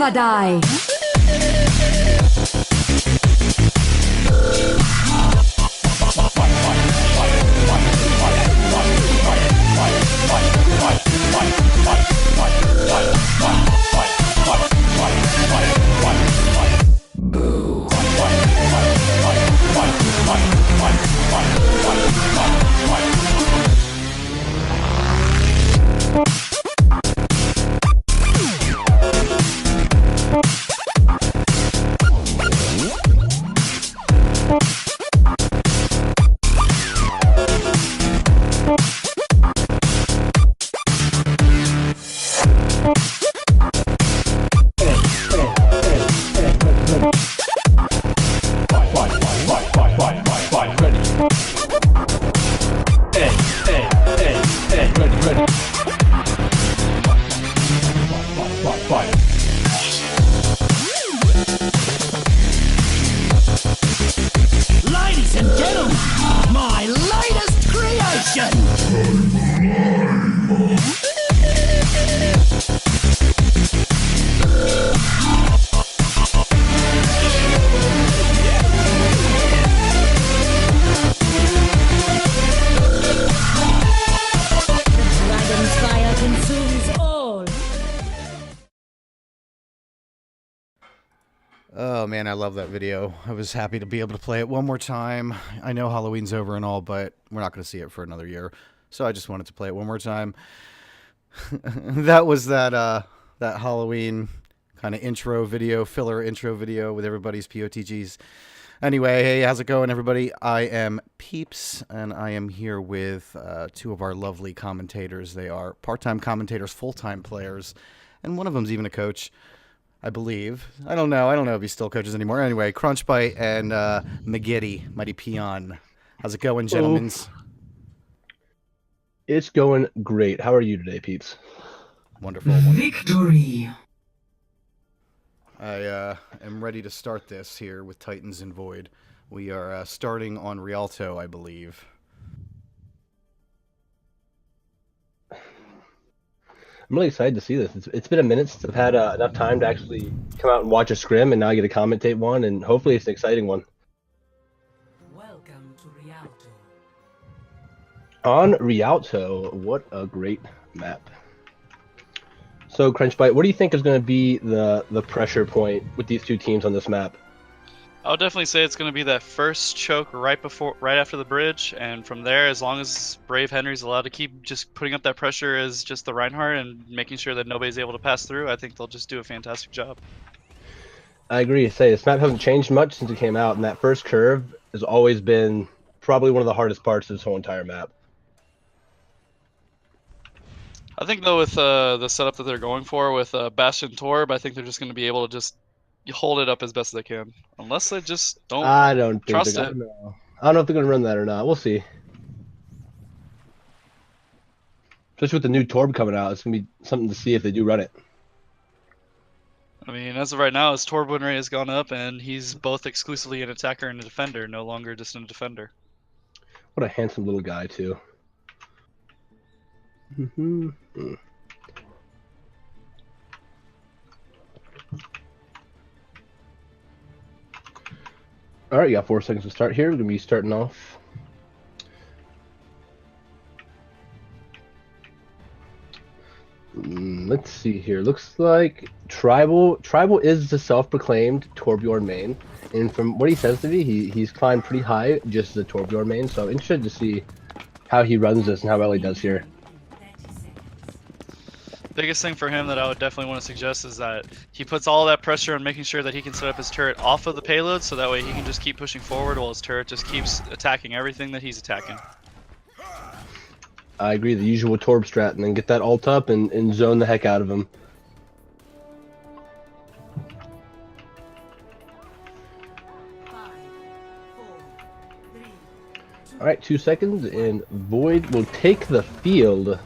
never die. Ladies and gentlemen, my latest creation! Dragon's fire consumes all. Oh man, I love that video. I was happy to be able to play it one more time. I know Halloween's over and all, but we're not going to see it for another year. So I just wanted to play it one more time. That was that Halloween kind of intro video, filler intro video with everybody's POTGs. Anyway, hey, how's it going, everybody? I am Peeps, and I am here with two of our lovely commentators. They are part-time commentators, full-time players, and one of them's even a coach, I believe. I don't know if he still coaches anymore. Anyway, Crunchbite and McGiddy, Mighty Peon. How's it going, gentlemen? It's going great. How are you today, Peeps? Wonderful. Victory! I am ready to start this here with Titans and Void. We are starting on Rialto, I believe. I'm really excited to see this. It's been a minute since I've had enough time to actually come out and watch a scrim, and now I get to commentate one, and hopefully it's an exciting one. Welcome to Rialto. On Rialto, what a great map. So, Crunchbite, what do you think is going to be the pressure point with these two teams on this map? I would definitely say it's going to be that first choke right after the bridge, and from there, as long as Brave Henry's allowed to keep just putting up that pressure as just the Reinhardt and making sure that nobody's able to pass through, I think they'll just do a fantastic job. I agree. This map hasn't changed much since it came out, and that first curve has always been probably one of the hardest parts of this whole entire map. I think though with the setup that they're going for with Bastion Torb, I think they're just going to be able to just hold it up as best as they can, unless they just don't. I don't think trust I it. don't know. I don't know if they're going to run that or not. We'll see. Especially with the new Torb coming out, it's going to be something to see if they do run it. I mean, as of right now, his Torb win rate has gone up, and he's both exclusively an attacker and a defender, no longer just a defender. What a handsome little guy, too. Alright, you got 4 seconds to start here. We're going to be starting off. Let's see here. Looks like Tribal is the self-proclaimed Torbjorn main. And from what he says to me, he's climbed pretty high just as a Torbjorn main. So I'm interested to see how he runs this and how well he does here. Biggest thing for him that I would definitely want to suggest is that he puts all that pressure on making sure that he can set up his turret off of the payload, so that way he can just keep pushing forward while his turret just keeps attacking everything that he's attacking. I agree, the usual Torb strat, and then get that ult up and zone the heck out of him. Alright, 2 seconds, and Void will take the field.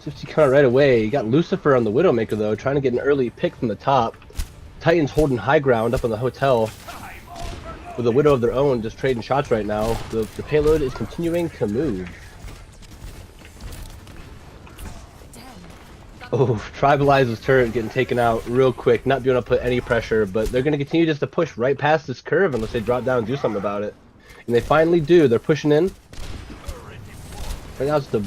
60 count right away. You got Lucifer on the Widowmaker, though, trying to get an early pick from the top. Titans holding high ground up on the hotel with a Widow of their own, just trading shots right now. The payload is continuing to move. Oh, Tribalize's turret getting taken out real quick, not being able to put any pressure, but they're going to continue just to push right past this curve unless they drop down and do something about it. And they finally do. They're pushing in. Right now it's the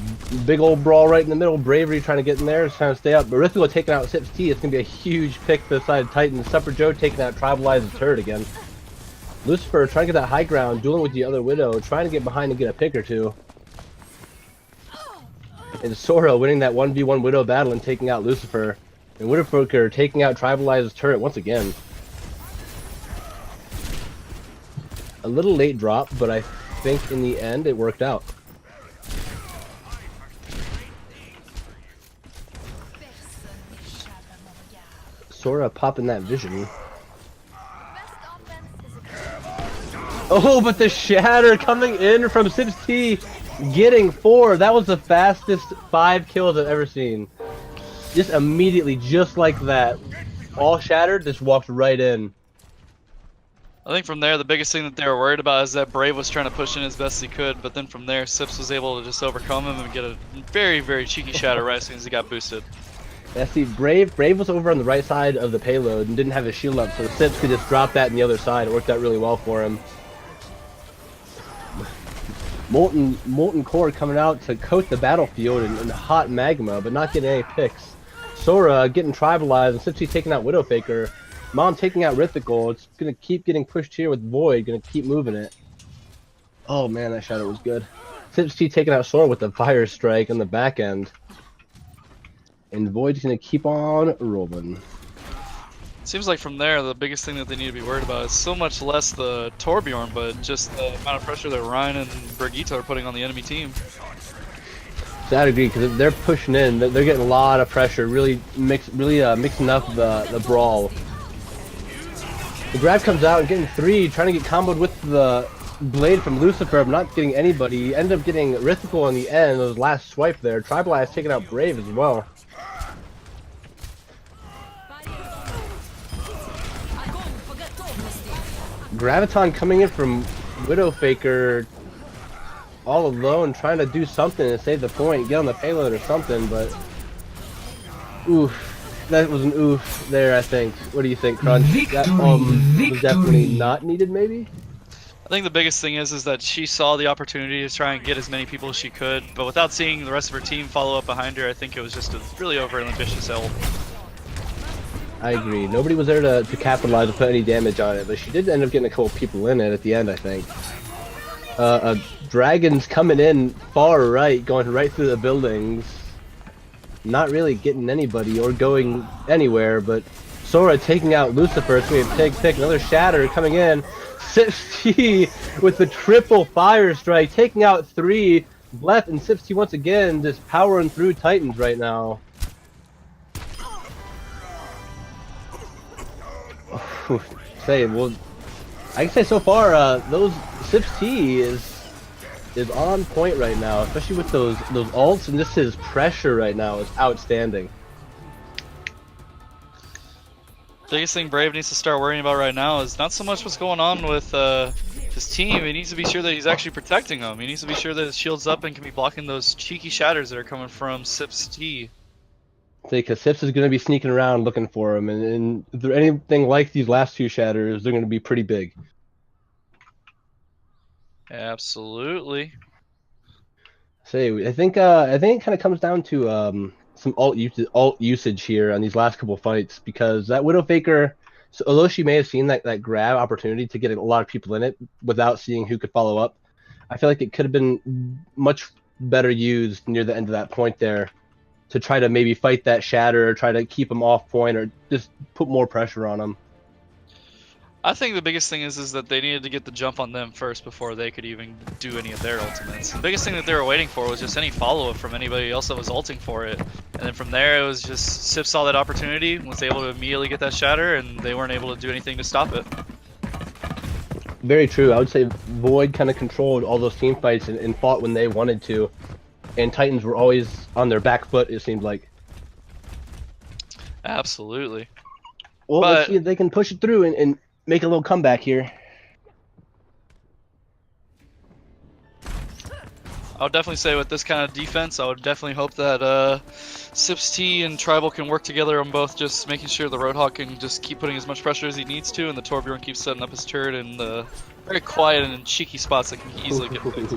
big old brawl right in the middle. Bravery trying to get in there, trying to stay up. But Rithwell taking out Sips T. It's going to be a huge pick to the side of Titan. Supper Joe taking out Tribalize's turret again. Lucifer trying to get that high ground, dueling with the other Widow, trying to get behind and get a pick or two. And Sora winning that 1v1 Widow battle and taking out Lucifer. And Widowmaker taking out Tribalize's turret once again. A little late drop, but I think in the end it worked out. Sora popping that vision. Oh, but the shatter coming in from Sips T, getting 4. That was the fastest 5 kills I've ever seen. Just immediately, just like that, all shattered, just walked right in. I think from there, the biggest thing that they were worried about is that Brave was trying to push in as best he could, but then from there, Sips was able to just overcome him and get a very, very cheeky shatter right as soon as he got boosted. Yeah, see, Brave was over on the right side of the payload and didn't have his shield up, so Sips could just drop that on the other side. It worked out really well for him. Molten Core coming out to coat the battlefield in hot magma, but not getting any picks. Sora getting tribalized, and Sips T taking out Widowmaker. Mom taking out Rithwell. It's gonna keep getting pushed here with Void, gonna keep moving it. Oh man, that shadow was good. Sips T taking out Sora with the fire strike on the back end. And Void's gonna keep on rolling. Seems like from there, the biggest thing that they need to be worried about is so much less the Torbjorn, but just the amount of pressure that Ryan and Brigitte are putting on the enemy team. So I'd agree, because if they're pushing in, they're getting a lot of pressure, really mixing up the brawl. The grab comes out and getting 3, trying to get comboed with the blade from Lucifer, but not getting anybody. Ended up getting Rithwell in the end, those last swipe there. Tribalize taking out Brave as well. Graviton coming in from Widowmaker all alone, trying to do something to save the point, get on the payload or something, but oof, that was an oof there, I think. What do you think, Crunch? That was definitely not needed, maybe? I think the biggest thing is that she saw the opportunity to try and get as many people as she could, but without seeing the rest of her team follow up behind her, I think it was just a really over an ambitious ult. I agree. Nobody was there to capitalize or put any damage on it, but she did end up getting a couple people in it at the end, I think. Dragon's coming in far right, going right through the buildings. Not really getting anybody or going anywhere, but Sora taking out Lucifer. It's going to be a pick. Another shatter coming in. Sips T with the triple fire strike, taking out 3 left, and Sips T once again just powering through Titans right now. Well, I can say so far, those Sips T is on point right now, especially with those ults, and just his pressure right now is outstanding. Biggest thing Brave needs to start worrying about right now is not so much what's going on with his team. He needs to be sure that he's actually protecting them. He needs to be sure that his shield's up and can be blocking those cheeky shatters that are coming from Sips T. Because Sips is going to be sneaking around looking for him, and if they're anything like these last 2 shatters, they're going to be pretty big. Absolutely. I think it kind of comes down to some alt usage here on these last couple fights, because that Widowmaker, so although she may have seen that grab opportunity to get a lot of people in it without seeing who could follow up, I feel like it could have been much better used near the end of that point there to try to maybe fight that shatter, or try to keep him off point, or just put more pressure on him. I think the biggest thing is that they needed to get the jump on them first before they could even do any of their ultimates. The biggest thing that they were waiting for was just any follow-up from anybody else that was ulting for it. And then from there, it was just Sips saw that opportunity, was able to immediately get that shatter, and they weren't able to do anything to stop it. Very true. I would say Void kind of controlled all those team fights and fought when they wanted to. And Titans were always on their back foot, it seemed like. Absolutely. Well, But let's see if they can push it through and make a little comeback here. I would definitely say with this kind of defense, I would definitely hope that O.C.C and Tribal can work together on both just making sure the Roadhog can just keep putting as much pressure as he needs to, and the Torbjorn keeps setting up his turret in the very quiet and cheeky spots that can easily get picked.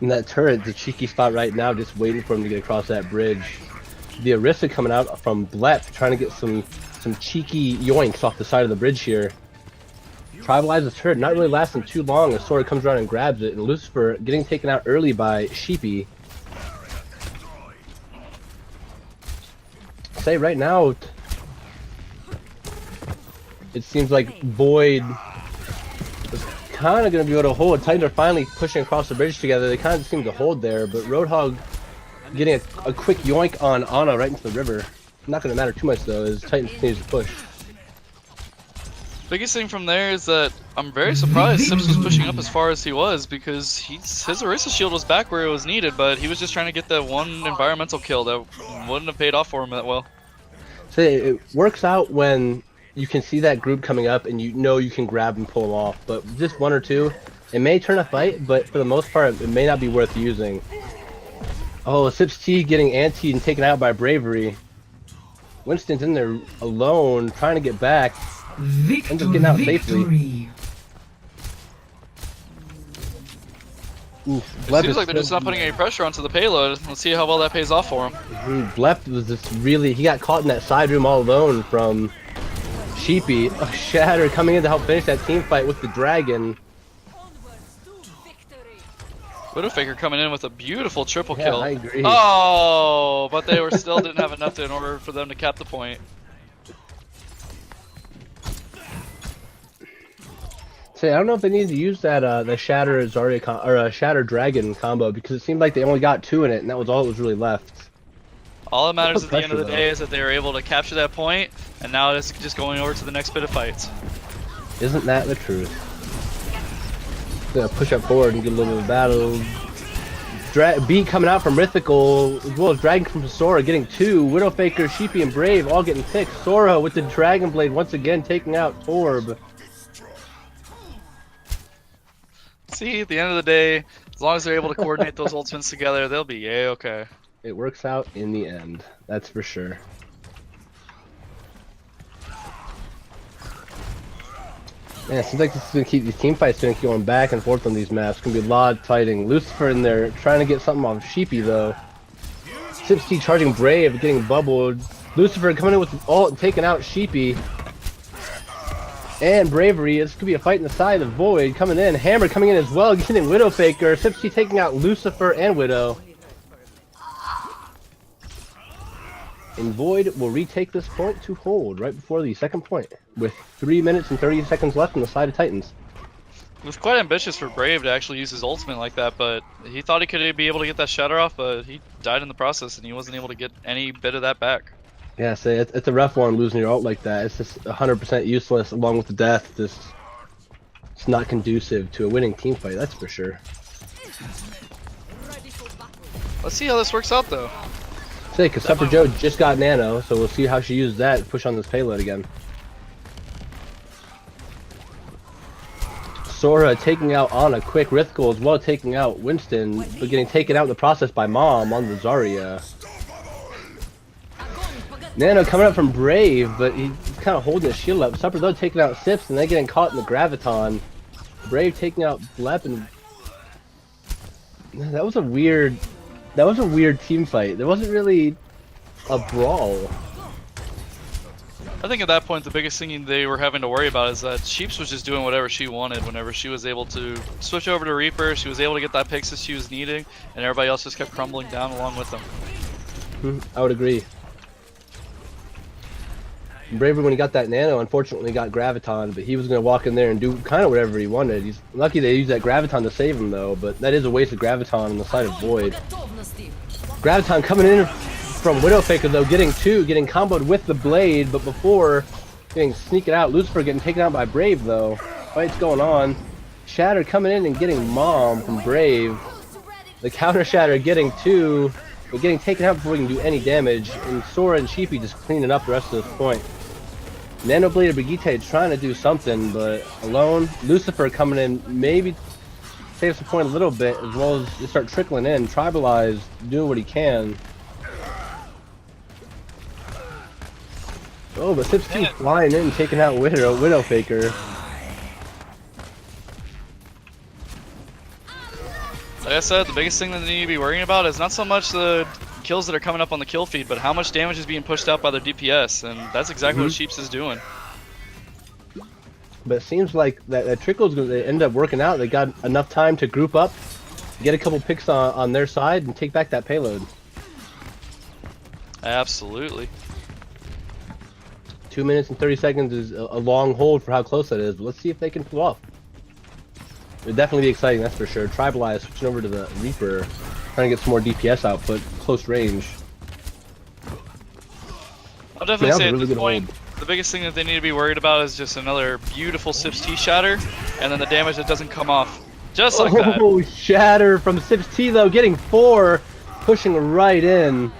And that turret, the cheeky spot right now, just waiting for him to get across that bridge. The Orisa coming out from Blep, trying to get some cheeky yoinks off the side of the bridge here. Tribalizes turret, not really lasting too long as Sora comes around and grabs it, and Lucifer getting taken out early by Sheepy. Say right now, it seems like Void is kind of going to be able to hold. Titans are finally pushing across the bridge together. They kind of seem to hold there, but Roadhog getting a quick yoink on Ana right into the river. Not going to matter too much though as Titans continues to push. Biggest thing from there is that I'm very surprised Sips was pushing up as far as he was, because his Orisa shield was back where it was needed, but he was just trying to get that one environmental kill that wouldn't have paid off for him that well. So it works out when you can see that group coming up and you know you can grab and pull them off, but just one or two, it may turn a fight, but for the most part it may not be worth using. Oh, Sips T getting antied and taken out by Bravery. Winston's in there alone, trying to get back. Ends up getting out safely. Oof, It seems like they're just not putting any pressure onto the payload. Let's see how well that pays off for him. Blep was just really, he got caught in that side room all alone from Sheepy. Oh, Shatter coming in to help finish that team fight with the dragon. Widowfaker coming in with a beautiful triple Yeah, kill. I agree. Oh, but they were still didn't have enough in order for them to cap the point. Say, I don't know if they needed to use that the Shatter Zarya or Shatter Dragon combo, because it seemed like they only got 2 in it, and that was all that was really left. All that matters at the end of the Pressure, day is that they were able to capture that point, and now it's just going over to the next bit of fights. Isn't that the truth? Gonna push up forward and get a little bit of battle. Beat coming out from Mythical, as well as Dragon from Sora getting 2. Widowfaker, Sheepy, and Brave all getting picked. Sora with the Dragon Blade once again taking out Torb. See, at the end of the day, as long as they're able to coordinate those ultimates together, they'll be a-okay. It works out in the end, that's for sure. Man, it seems like this is gonna keep these team fights gonna keep going back and forth on these maps. It's gonna be a lot of fighting. Lucifer in there trying to get something off Sheepy though. Sips T charging Brave, getting bubbled. Lucifer coming in with the ult and taking out Sheepy. And Bravery, this could be a fight in the side of Void coming in. Hammer coming in as well, getting Widowfaker. Sips T taking out Lucifer and Widow. And Void will retake this point to hold right before the second point, with 3 minutes and 30 seconds left on the side of Titans. It was quite ambitious for Brave to actually use his ultimate like that, but he thought he could be able to get that shatter off, but he died in the process and he wasn't able to get any bit of that back. Yeah, say it's a rough one losing your ult like that. It's just 100% useless along with the death. It's not conducive to a winning team fight, that's for sure. Let's see how this works out though. Say, because Supper Joe just got Nano, so we'll see how she uses that to push on this payload again. Sora taking out Ana, quick Rithgul as well, taking out Winston, but getting taken out in the process by Mom on the Zarya. Nano coming up from Brave, but he's kind of holding his shield up. Supper though taking out Sips and then getting caught in the Graviton. Brave taking out Blep, and that was a weird team fight. There wasn't really a brawl. I think at that point the biggest thing they were having to worry about is that Sheeps was just doing whatever she wanted whenever she was able to switch over to Reaper. She was able to get that Pixis she was needing, and everybody else just kept crumbling down along with them. I would agree. Braver, when he got that Nano, unfortunately got Graviton, but he was going to walk in there and do kind of whatever he wanted. He's lucky they used that Graviton to save him though, but that is a waste of Graviton on the side of Void. Graviton coming in from Widowfaker though, getting comboed with the blade, but before getting sneaking out, Lucifer getting taken out by Brave though. Fight's going on. Shatter coming in and getting Mom from Brave. The counter Shatter getting 2, but getting taken out before he can do any damage, and Sora and Sheepy just cleaning up the rest of this point. Nanoblade Brigitte trying to do something, but alone. Lucifer coming in, maybe saves the point a little bit, as well as they start trickling in. Tribalize doing what he can. Oh, but O.C.C flying in, taking out Widowfaker. Like I said, the biggest thing that they need to be worrying about is not so much the kills that are coming up on the kill feed, but how much damage is being pushed out by their DPS, and that's exactly what Sheeps is doing. But it seems like that trickle's going to end up working out. They got enough time to group up, get a couple picks on their side, and take back that payload. Absolutely. 2 minutes and 30 seconds is a long hold for how close that is, but let's see if they can pull off. It'll definitely be exciting, that's for sure. Tribalize switching over to the Reaper, trying to get some more DPS output, close range. I'll definitely say at really this point, the biggest thing that they need to be worried about is just another beautiful O.C.C shatter, and then the damage that doesn't come off. Just like that. Oh, shatter from O.C.C though, getting 4, pushing right in.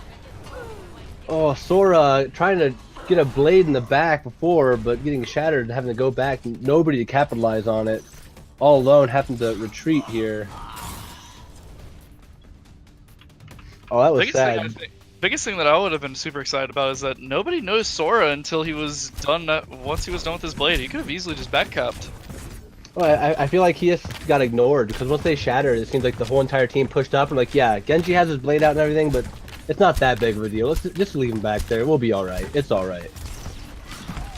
Oh, Sora trying to get a blade in the back before, but getting shattered, having to go back, nobody to capitalize on it. All alone, having to retreat here. Oh, that was sad. Biggest thing that I would have been super excited about is that nobody noticed Sora until he was done. Once he was done with his blade, he could have easily just backcapped. Well, I feel like he just got ignored because once they shattered, it seems like the whole entire team pushed up and like, yeah, Genji has his blade out and everything, but it's not that big of a deal. Let's just leave him back there. We'll be all right. It's all right.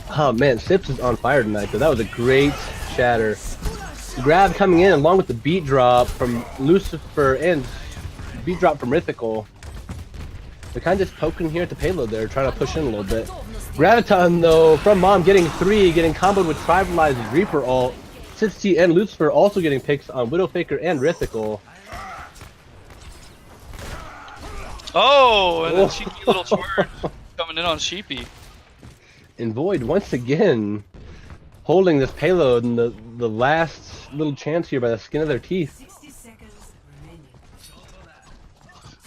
Oh man, Sips is on fire tonight. Though that was a great shatter. Grab coming in along with the beat drop from Lucifer and beat drop from Mythical. They're kind of just poking here at the payload there, trying to push in a little bit. Graviton though from Mom getting 3, getting comboed with Tribalized Reaper ult. O.C.C and Lucifer also getting picks on Widowfaker and Mythical. Oh, and then cheeky little charge coming in on Sheepy. And Void once again holding this payload in the last little chance here by the skin of their teeth.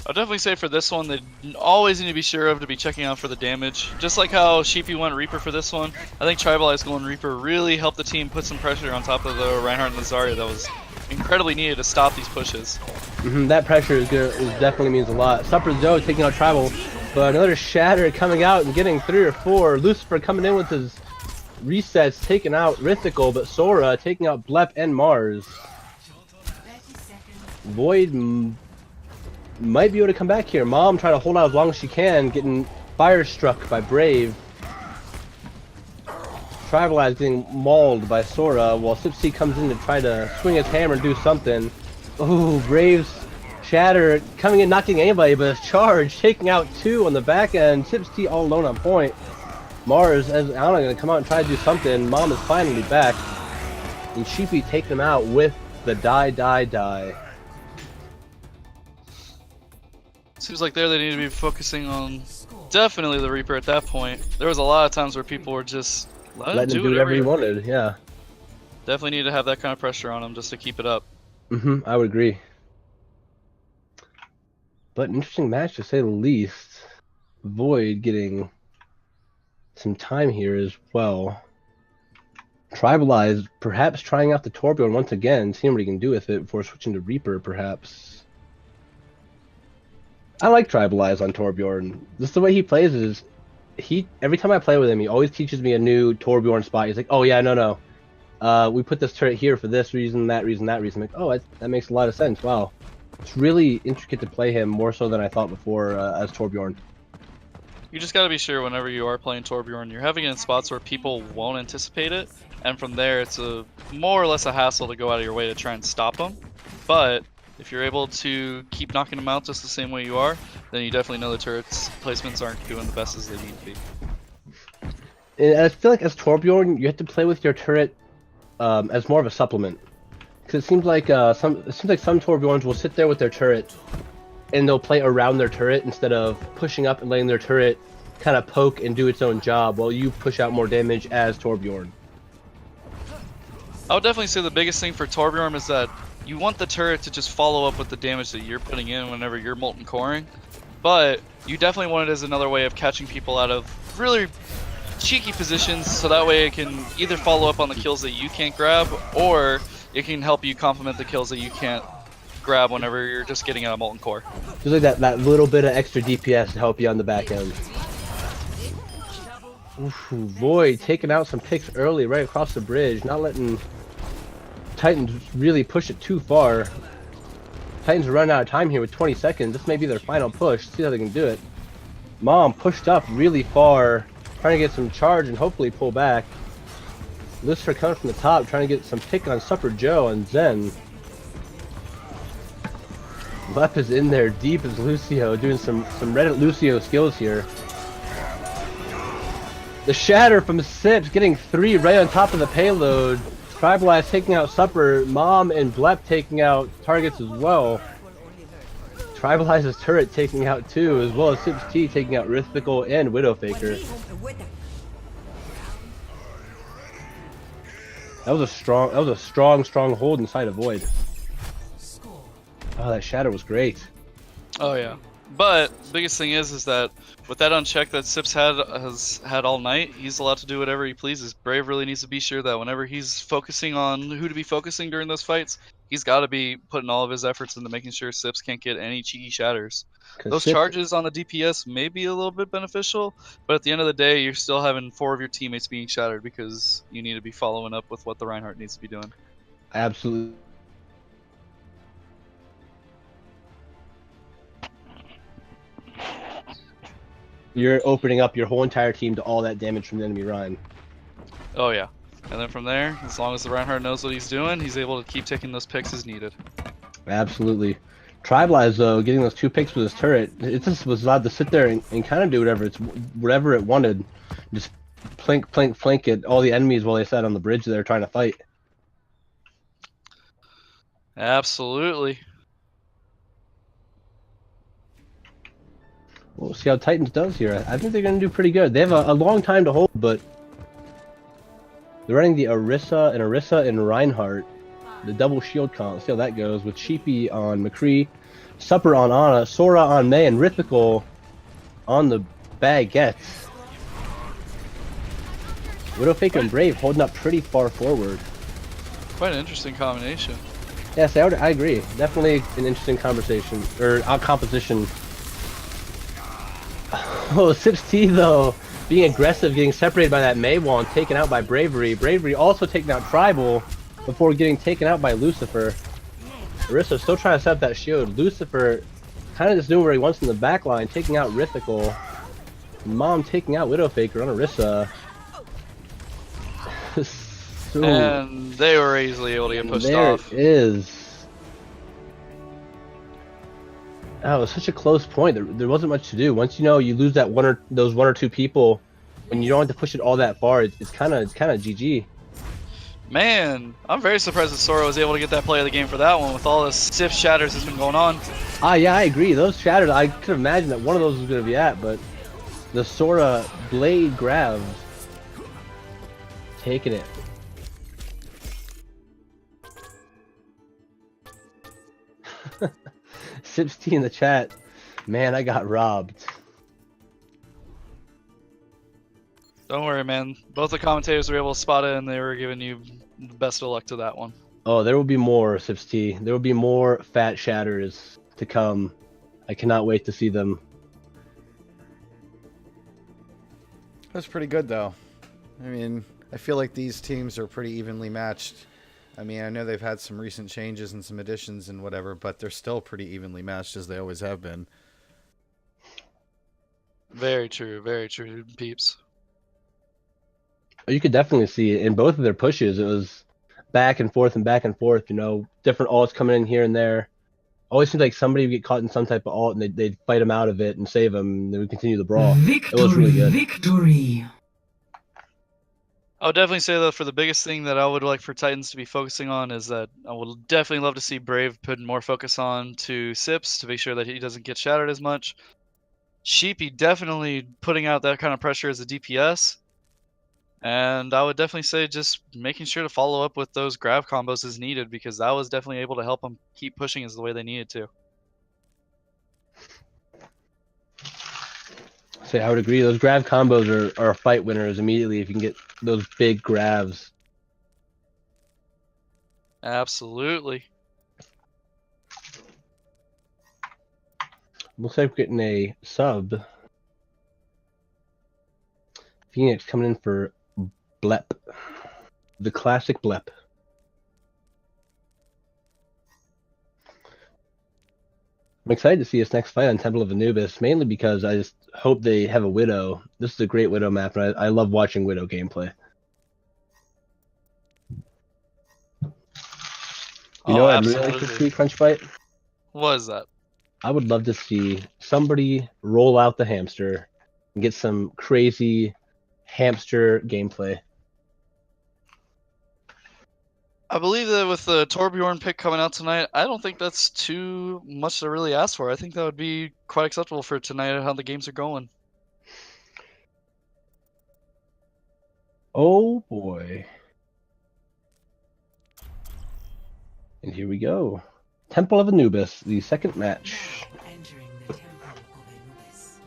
I'll definitely say for this one, they always need to be sure of to be checking out for the damage. Just like how Sheepy went Reaper for this one, I think Tribalize going Reaper really helped the team put some pressure on top of the Reinhardt and the Zarya that was incredibly needed to stop these pushes. That pressure is definitely means a lot. Supper Zoe taking out Tribal, but another shatter coming out and getting 3 or 4. Lucifer coming in with his resets, taking out Mythical, but Sora taking out Blep and Mars. Void might be able to come back here. Mom trying to hold out as long as she can, getting fire struck by Brave. Tribalize getting mauled by Sora, while O.C.C comes in to try to swing his hammer and do something. Oh, Brave's shatter coming in, not getting anybody, but his charge taking out 2 on the back end. O.C.C all alone on point. Mars, as Anna, gonna come out and try to do something. Mom is finally back, and Sheepy taking him out with the die. Seems like there they need to be focusing on definitely the Reaper at that point. There was a lot of times where people were just letting him do whatever he wanted. Yeah, definitely need to have that kind of pressure on him just to keep it up. I would agree. But an interesting match to say the least. Void getting some time here as well. Tribalize perhaps trying out the Torbjorn once again, seeing what he can do with it before switching to Reaper perhaps. I like Tribalize on Torbjorn. Just the way he plays is, every time I play with him, he always teaches me a new Torbjorn spot. He's like, oh yeah, no. We put this turret here for this reason, that reason, that reason. I'm like, oh, that makes a lot of sense. Wow. It's really intricate to play him, more so than I thought before as Torbjorn. You just gotta be sure whenever you are playing Torbjorn, you're having it in spots where people won't anticipate it, and from there it's a more or less a hassle to go out of your way to try and stop them. But if you're able to keep knocking them out just the same way you are, then you definitely know the turret's placements aren't doing the best as they need to be. And I feel like as Torbjorn, you have to play with your turret as more of a supplement. Because it seems like some Torbjorns will sit there with their turret, and they'll play around their turret instead of pushing up and letting their turret kind of poke and do its own job while you push out more damage as Torbjorn. I would definitely say the biggest thing for Torbjorn is that you want the turret to just follow up with the damage that you're putting in whenever you're molten coring, but you definitely want it as another way of catching people out of really cheeky positions, so that way it can either follow up on the kills that you can't grab, or it can help you complement the kills that you can't grab whenever you're just getting a molten core. Just like that little bit of extra DPS to help you on the back end. Oof, Void taking out some picks early right across the bridge, not letting Titans really push it too far. Titans run out of time here with 20 seconds. This may be their final push. See how they can do it. Mom pushed up really far, trying to get some charge and hopefully pull back. Lucifer coming from the top, trying to get some pick on Supper Joe and Zen. Lep is in there deep as Lucio, doing some Reddit Lucio skills here. The shatter from Sips getting 3 right on top of the payload. Tribalize taking out Supper, Mom and Blep taking out targets as well. Tribalize's turret taking out 2, as well as Sips T taking out Rithmical and Widowfaker. That was a strong hold inside of Void. Oh, that shatter was great. Oh yeah, but biggest thing is that with that unchecked that Sips has had all night, he's allowed to do whatever he pleases. Brave really needs to be sure that whenever he's focusing on who to be focusing during those fights, he's got to be putting all of his efforts into making sure Sips can't get any cheeky shatters. Those charges on the DPS may be a little bit beneficial, but at the end of the day, you're still having 4 of your teammates being shattered because you need to be following up with what the Reinhardt needs to be doing. Absolutely. You're opening up your whole entire team to all that damage from the enemy Rhine. Oh yeah. And then from there, as long as the Reinhardt knows what he's doing, he's able to keep taking those picks as needed. Absolutely. Tribalize though, getting those 2 picks with his turret, it just was allowed to sit there and kind of do whatever it wanted. Just plink at all the enemies while they sat on the bridge there trying to fight. Absolutely. We'll see how Titans does here. I think they're going to do pretty good. They have a long time to hold, but they're running the Orisa and Reinhardt, the double shield comp. See how that goes with Sheepy on McCree, Supper on Ana, Sora on May, and Rhythmical on the Baguettes. Widowfaker and Brave holding up pretty far forward. Quite an interesting combination. Yes, I agree. Definitely an interesting conversation, or composition. Oh, Sips T though, being aggressive, getting separated by that May wall and taken out by Bravery. Bravery also taking out Tribal before getting taken out by Lucifer. Orisa still trying to set up that shield. Lucifer kind of just doing where he wants in the back line, taking out Rhythmical. Mom taking out Widowfaker on Orisa. So, and they were easily able to get pushed off. There it is. Oh, it was such a close point. There wasn't much to do. Once you know you lose that those one or two people, when you don't have to push it all that far, it's kind of GG. Man, I'm very surprised that Sora was able to get that play of the game for that one with all the Sips shatters that's been going on. Ah, yeah, I agree. Those shatters, I could imagine that one of those was going to be at, but the Sora blade grabs, taking it. Sips T in the chat, man, I got robbed. Don't worry, man. Both the commentators were able to spot it, and they were giving you the best of luck to that one. Oh, there will be more, Sips T. There will be more fat shatters to come. I cannot wait to see them. That's pretty good, though. I mean, I feel like these teams are pretty evenly matched. I mean, I know they've had some recent changes and some additions and whatever, but they're still pretty evenly matched as they always have been. Very true, peeps. You could definitely see it in both of their pushes. It was back and forth, you know, different ults coming in here and there. Always seems like somebody would get caught in some type of ult and they'd fight them out of it and save them, and they would continue the brawl. Victory, it was really good. victory. I would definitely say that for the biggest thing that I would like for Titans to be focusing on is that I would definitely love to see Brave put more focus on to Sips to make sure that he doesn't get shattered as much. Sheepy definitely putting out that kind of pressure as a DPS. And I would definitely say just making sure to follow up with those grab combos as needed, because that was definitely able to help them keep pushing as the way they needed to. So I would agree. Those grab combos are fight winners immediately if you can get those big grabs. Absolutely. Looks like we're getting a sub. Phoenix coming in for Blep. The classic Blep. I'm excited to see this next fight on Temple of Anubis, mainly because I just hope they have a Widow. This is a great Widow map, and I love watching Widow gameplay. You know what I'd really like to see, Crunch Fight? What is that? I would love to see somebody roll out the hamster and get some crazy hamster gameplay. I believe that with the Torbjorn pick coming out tonight, I don't think that's too much to really ask for. I think that would be quite acceptable for tonight, how the games are going. Oh boy. And here we go. Temple of Anubis, the second match. Entering the Temple of Anubis.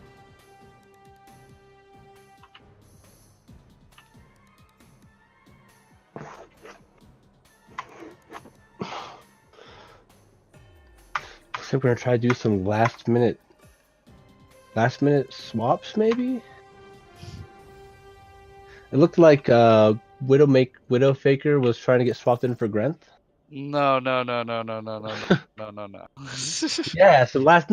Looks like we're gonna try to do some last minute swaps, maybe. It looked like Widow Faker was trying to get swapped in for Grenth. No. Yeah, some last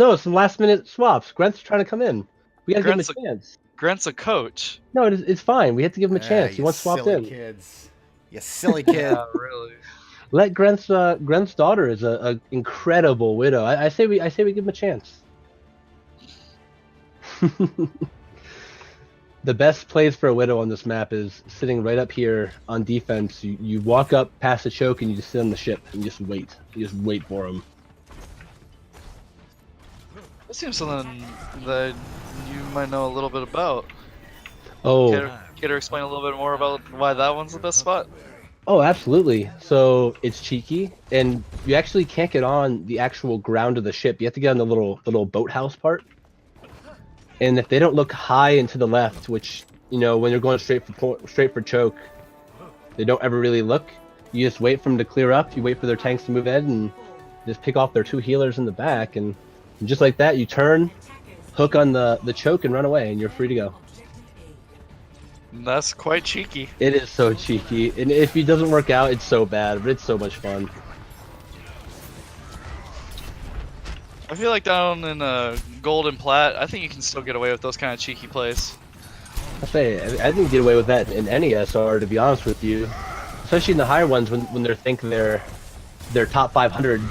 minute swaps. Grant's trying to come in. We gotta give him a chance. Grant's a coach. No, it's fine. We have to give him a chance. He you wants swapped silly in. kids. You silly kid. Yeah, really. Let Grant's daughter is a incredible Widow. I say we give him a chance. The best plays for a Widow on this map is sitting right up here on defense. You walk up past the choke and you just sit on the ship and just wait. You just wait for him. That seems something that you might know a little bit about. Oh. Care to explain a little bit more about why that one's the best spot? Oh, absolutely. So it's cheeky, and you actually can't get on the actual ground of the ship. You have to get on the little boathouse part. And if they don't look high and to the left, which, you know, when you're going straight for choke, they don't ever really look. You just wait for them to clear up. You wait for their tanks to move in, and just pick off their two healers in the back, and just like that, you turn, hook on the choke, and run away, and you're free to go. That's quite cheeky. It is so cheeky, and if it doesn't work out, it's so bad, but it's so much fun. I feel like down in gold and plat, I think you can still get away with those kind of cheeky plays. I think you get away with that in any SR, to be honest with you. Especially in the higher ones when they think they're top 500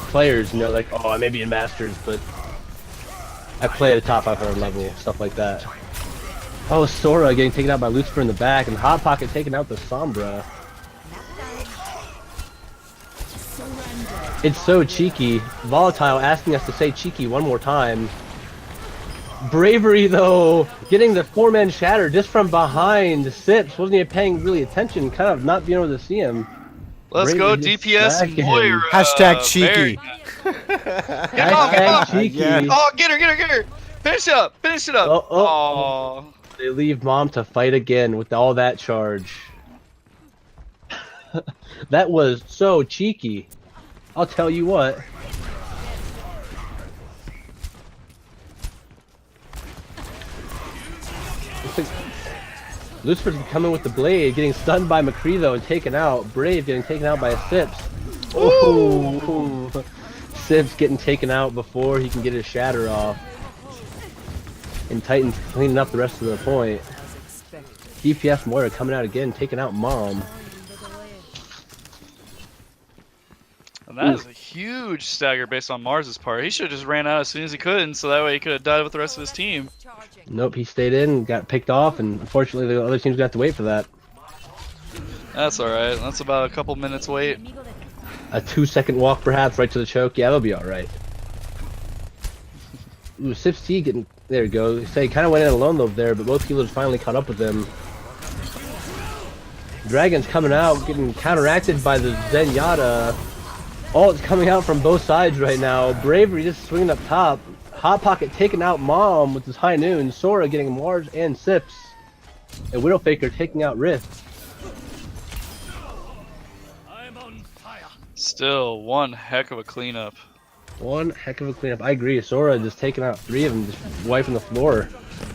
players, and they're like, oh, I may be in Masters, but I play at a top 500 level, stuff like that. Oh, Sora getting taken out by Lucifer in the back, and Hot Pocket taking out the Sombra. It's so cheeky. Volatile asking us to say cheeky one more time. Bravery, though, getting the 4-man shatter just from behind. Sips wasn't even paying really attention, kind of not being able to see him. Let's go DPS and Moira. Hashtag cheeky. Hashtag cheeky. Yeah. Oh, get her. Finish it up. Oh. They leave Mom to fight again with all that charge. That was so cheeky. I'll tell you what. Lucifer's coming with the blade, getting stunned by McCree though and taken out. Brave getting taken out by a Sips. Oh, Sips getting taken out before he can get his shatter off. And Titan's cleaning up the rest of the point. DPS Moira coming out again, taking out Mom. And that is a huge stagger based on Mars's part. He should have just ran out as soon as he could, and so that way he could have died with the rest of his team. Nope, he stayed in, got picked off, and unfortunately the other team's gonna have to wait for that. That's alright. That's about a couple minutes wait. A 2-second walk perhaps, right to the choke. Yeah, that'll be alright. Ooh, Sips T getting... There you go. Say, kind of went in alone though there, but both healers finally caught up with him. Dragon's coming out, getting counteracted by the Zenyatta. Oh, it's coming out from both sides right now. Bravery just swinging up top. Hot Pocket taking out Mom with his high noon. Sora getting Mars and Sips. And Widowfaker taking out Rift. Still one heck of a cleanup. One heck of a cleanup. I agree. Sora just taking out 3 of them, just wiping the floor.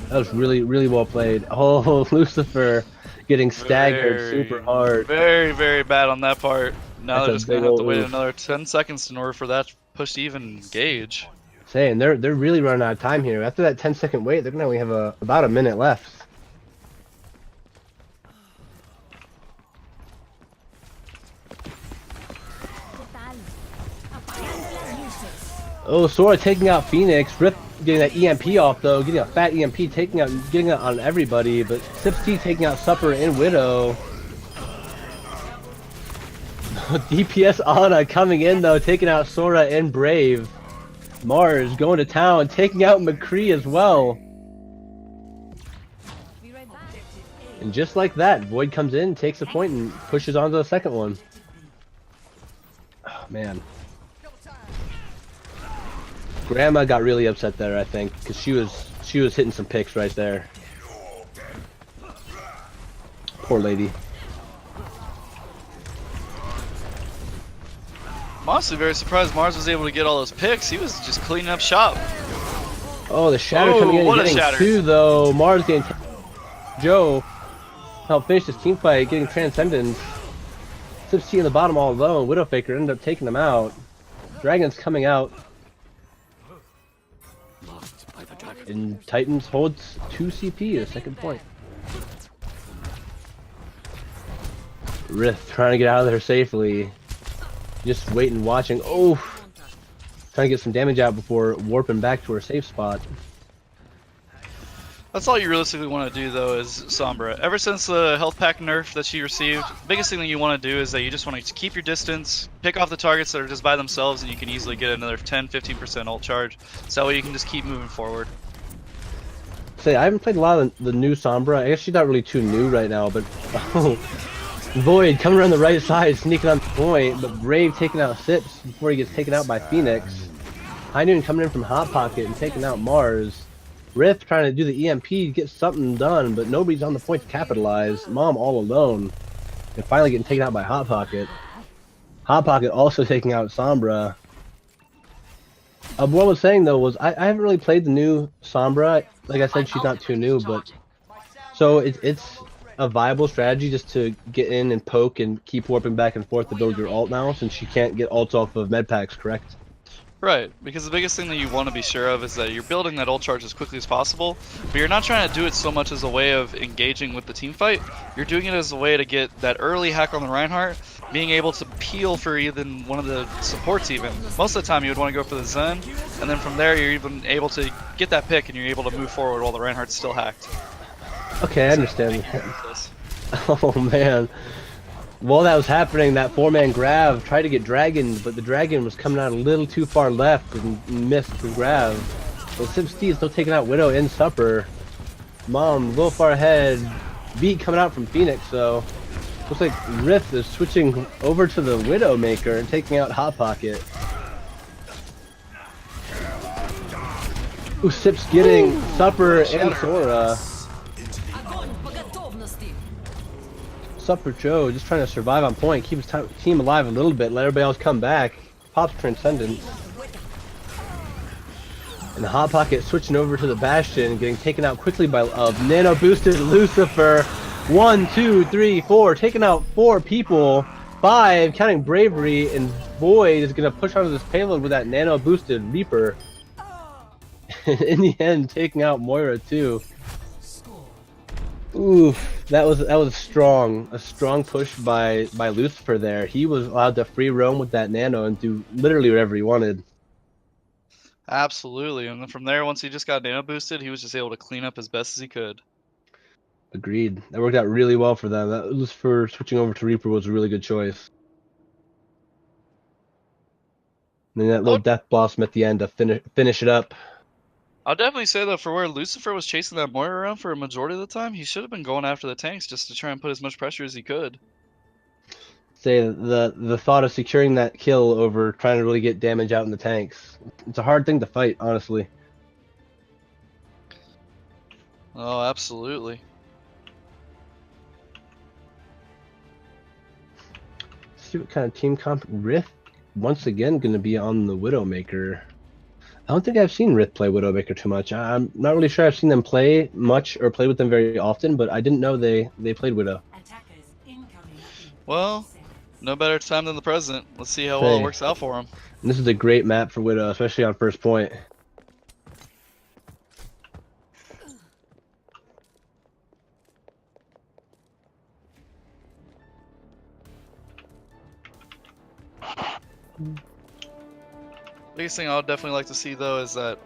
That was really, really well played. Oh, Lucifer getting staggered super hard. Very, very bad on that part. Now That's they're a just gonna big have to ol' wait oof. another 10 seconds in order for that push to even engage. Saying they're really running out of time here. After that 10-second wait, they're gonna only have about a minute left. Oh, Sora taking out Phoenix. Rip getting that EMP off though, getting a fat EMP, getting it on everybody. But O.C.C taking out Supper and Widow. DPS Ana coming in though, taking out Sora and Brave. Mars going to town, taking out McCree as well. And just like that, Void comes in, takes a point, and pushes on to the second one. Oh man. Grandma got really upset there, I think, because she was hitting some picks right there. Poor lady. I'm honestly very surprised Mars was able to get all those picks. He was just cleaning up shop. Oh, the shatter coming in and getting 2 though. Mars getting Joe helped finish this team fight, getting Transcendence. O.C.C in the bottom all alone. Widowfaker ended up taking them out. Dragon's coming out. And Titans holds 2 CP, a second point. Rift trying to get out of there safely. Just waiting, watching. Oh! Trying to get some damage out before warping back to her safe spot. That's all you realistically want to do though is Sombra. Ever since the health pack nerf that she received, the biggest thing that you want to do is that you just want to keep your distance, pick off the targets that are just by themselves, and you can easily get another 10-15% ult charge. So that way you can just keep moving forward. Say, I haven't played a lot of the new Sombra. I guess she's not really too new right now, but oh, Void coming around the right side, sneaking on the point, but Brave taking out Sips before he gets taken out by Phoenix. High Noon coming in from Hot Pocket and taking out Mars. Rift trying to do the EMP to get something done, but nobody's on the point to capitalize. Mom all alone. And finally getting taken out by Hot Pocket. Hot Pocket also taking out Sombra. What I was saying though was I haven't really played the new Sombra. Like I said, she's not too new, but so it's a viable strategy just to get in and poke and keep warping back and forth to build your ult now, since she can't get ults off of med packs, correct? Right, because the biggest thing that you want to be sure of is that you're building that ult charge as quickly as possible, but you're not trying to do it so much as a way of engaging with the team fight. You're doing it as a way to get that early hack on the Reinhardt, being able to peel for even one of the supports even. Most of the time you would want to go for the Zen, and then from there you're even able to get that pick and you're able to move forward while the Reinhardt's still hacked. Okay, I understand. Oh man. While that was happening, that 4-man grab tried to get Dragon, but the Dragon was coming out a little too far left and missed the grab. But O.C.C is still taking out Widow and Supper. Mom a little far ahead. Beat coming out from Phoenix, so looks like Rift is switching over to the Widowmaker and taking out Hot Pocket. O.C.C's getting Supper and Sora. Supper Joe just trying to survive on point, keep his team alive a little bit, let everybody else come back. Pops Transcendence. And the Hot Pocket switching over to the Bastion, getting taken out quickly by Nano Boosted Lucifer. 1, 2, 3, 4, taking out 4 people. 5, counting Bravery, and Void is going to push onto this payload with that Nano Boosted Reaper. In the end, taking out Moira too. Oof, that was a strong push by Lucifer there. He was allowed to free roam with that Nano and do literally whatever he wanted. Absolutely, and then from there, once he just got Nano boosted, he was just able to clean up as best as he could. Agreed. That worked out really well for them. That Lucifer switching over to Reaper was a really good choice. And then that little death blossom at the end to finish it up. I'll definitely say that for where Lucifer was chasing that Moira around for a majority of the time, he should have been going after the tanks just to try and put as much pressure as he could. Say the thought of securing that kill over trying to really get damage out in the tanks. It's a hard thing to fight, honestly. Oh, absolutely. see what kind of team comp. Rift once again going to be on the Widowmaker. I don't think I've seen Rift play Widowmaker too much. I'm not really sure I've seen them play much or play with them very often, but I didn't know they played Widow. Attackers incoming. Well, no better time than the present. Let's see how well it works out for him. And this is a great map for Widow, especially on first point. Biggest thing I would definitely like to see though is that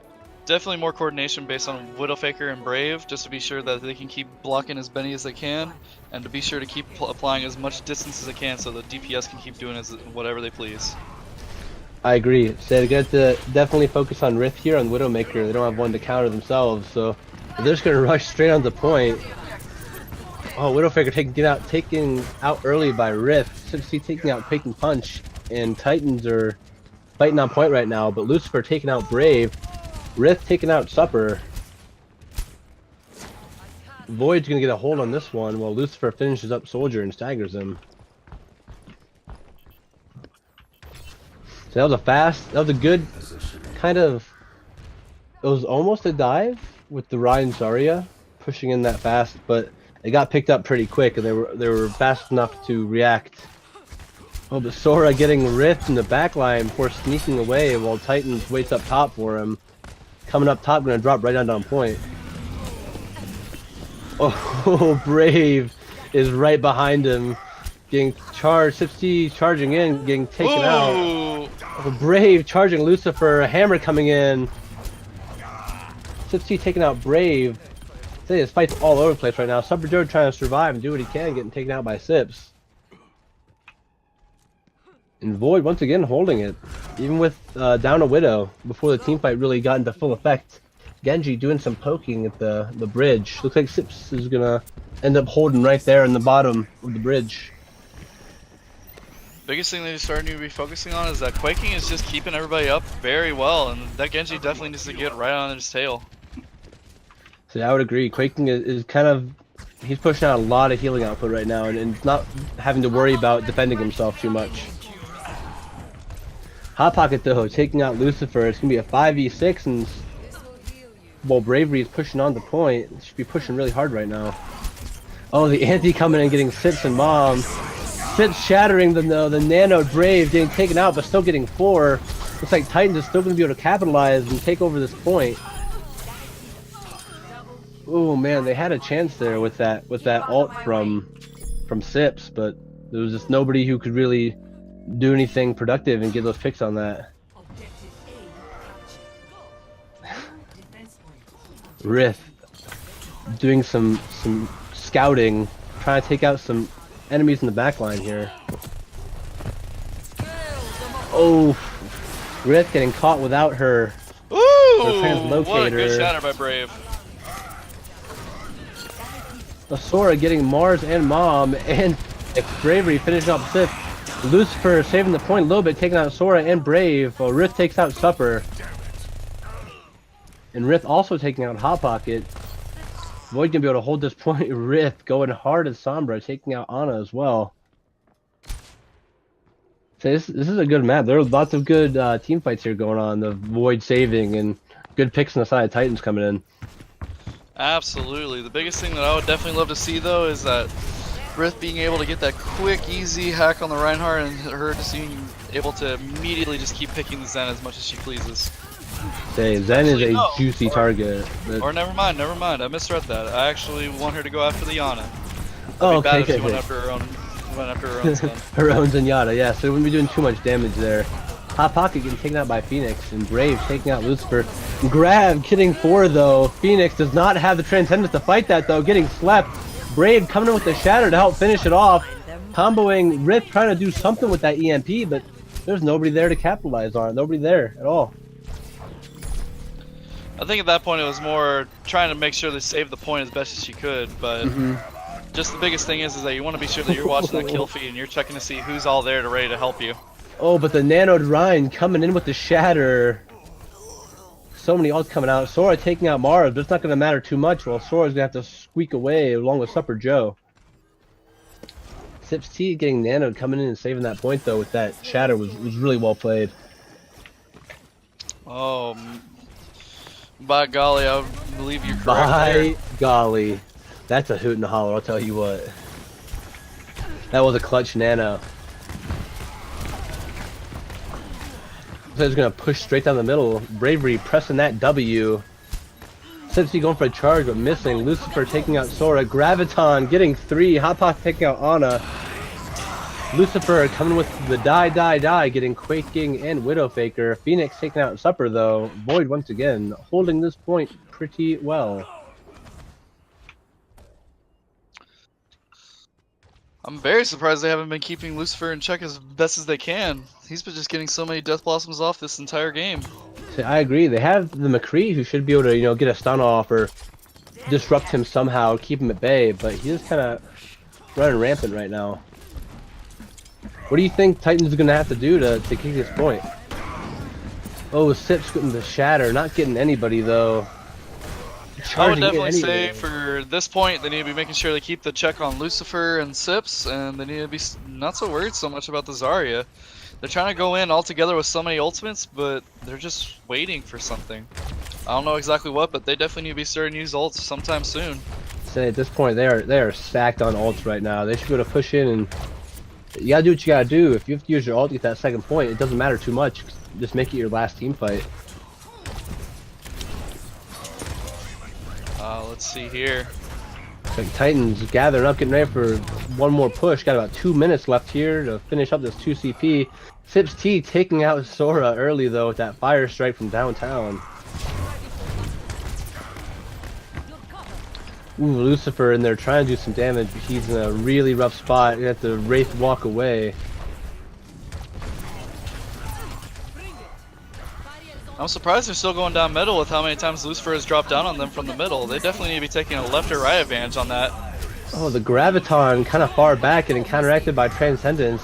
definitely more coordination based on Widowfaker and Brave, just to be sure that they can keep blocking as many as they can, and to be sure to keep applying as much distance as they can so the DPS can keep doing whatever they please. I agree. So they got to definitely focus on Rift here on Widowmaker. They don't have one to counter themselves, so if they're just gonna rush straight on the point. Oh, Widowfaker taken out early by Rift. O.C.C taking out Quaking Punch, and Titans are fighting on point right now, but Lucifer taking out Brave. Rift taking out Supper. Void's gonna get a hold on this one while Lucifer finishes up Soldier and staggers him. So that was a good kind of, it was almost a dive with the Ryan Zarya pushing in that fast, but it got picked up pretty quick and they were fast enough to react. Oh, but Sora getting Rift in the back line before sneaking away while Titans waits up top for him. Coming up top, gonna drop right down point. Oh, Brave is right behind him, getting charged. O.C.C charging in, getting taken out. Oh, Brave charging Lucifer, a hammer coming in. O.C.C taking out Brave. I think this fight's all over the place right now. Super Joe trying to survive and do what he can, getting taken out by Sips. And Void once again holding it, even with down a Widow before the team fight really got into full effect. Genji doing some poking at the bridge. Looks like Sips is gonna end up holding right there in the bottom of the bridge. Biggest thing they're starting to be focusing on is that Quaking is just keeping everybody up very well, and that Genji definitely needs to get right on his tail. So yeah, I would agree. Quaking is kind of, he's pushing out a lot of healing output right now, and not having to worry about defending himself too much. Hot Pocket though, taking out Lucifer. It's gonna be a 5v6, and while Bravery is pushing on the point, it should be pushing really hard right now. Oh, the anti coming in, getting Sips and Mom. Sips shattering the Nano Brave, getting taken out, but still getting 4. Looks like Titans is still gonna be able to capitalize and take over this point. Oh man, they had a chance there with that ult from Sips, but there was just nobody who could really do anything productive and get those picks on that. Rift doing some scouting, trying to take out some enemies in the back line here. Oh, Rift getting caught without her translocator. What a good shatter by Brave. Sora getting Mars and Mom, and Bravery finishing up Sith. Lucifer saving the point a little bit, taking out Sora and Brave, while Rift takes out Supper. And Rift also taking out Hot Pocket. Void gonna be able to hold this point. Rift going hard at Sombra, taking out Ana as well. So this is a good map. There are lots of good team fights here going on. The Void saving and good picks on the side of Titans coming in. Absolutely. The biggest thing that I would definitely love to see though is that Rift being able to get that quick, easy hack on the Reinhardt, and her just being able to immediately just keep picking the Zen as much as she pleases. Say, Zen is a juicy target. Or never mind. I misread that. I actually want her to go after the Yana. Oh, okay. Bad if she went after her own Zen. Her own Zenyatta, yeah, so we wouldn't be doing too much damage there. Hot Pocket getting taken out by Phoenix, and Brave taking out Lucifer. Grab getting 4 though. Phoenix does not have the Transcendence to fight that though, getting slept. Brave coming in with the Shatter to help finish it off. Comboing Rift, trying to do something with that EMP, but there's nobody there to capitalize on it. Nobody there at all. I think at that point it was more trying to make sure they saved the point as best as she could, but just the biggest thing is that you want to be sure that you're watching that kill feed and you're checking to see who's all there to ready to help you. Oh, but the Nanoed Ryan coming in with the Shatter. So many ults coming out. Sora taking out Mara, but it's not going to matter too much. Well, Sora's going to have to squeak away along with Supper Joe. Sips T getting nanoed, coming in and saving that point though with that shatter was really well played. Oh, by golly, I believe you're correct By there. golly, that's a hoot and a holler. I'll tell you what. That was a clutch nano. So he's gonna push straight down the middle. Bravery pressing that W. Sips T going for a charge but missing. Lucifer taking out Sora. Graviton getting 3. Hot Pot taking out Ana. Lucifer coming with the die, getting Quaking and Widowfaker. Phoenix taking out Supper though. Void once again holding this point pretty well. I'm very surprised they haven't been keeping Lucifer in check as best as they can. He's been just getting so many Death Blossoms off this entire game. So I agree. They have the McCree who should be able to, you know, get a stun off or disrupt him somehow, keep him at bay, but he's kind of running rampant right now. What do you think Titan's going to have to do to kick this point? Oh, Sips getting the shatter, not getting anybody though. I would definitely say for this point, they need to be making sure they keep the check on Lucifer and Sips, and they need to be not so worried so much about the Zarya. They're trying to go in all together with so many ultimates, but they're just waiting for something. I don't know exactly what, but they definitely need to be starting to use ults sometime soon. Say at this point, they are stacked on ults right now. They should be able to push in, and you gotta do what you gotta do. If you have to use your ult to get that second point, it doesn't matter too much. Just make it your last team fight. Let's see here. Like Titans gathering up, getting ready for one more push. Got about 2 minutes left here to finish up this 2 CP. Sips T taking out Sora early though with that fire strike from downtown. Ooh, Lucifer in there trying to do some damage, but he's in a really rough spot. You have to Wraith walk away. I'm surprised they're still going down middle with how many times Lucifer has dropped down on them from the middle. They definitely need to be taking a left or right advantage on that. Oh, the Graviton kind of far back getting counteracted by Transcendence.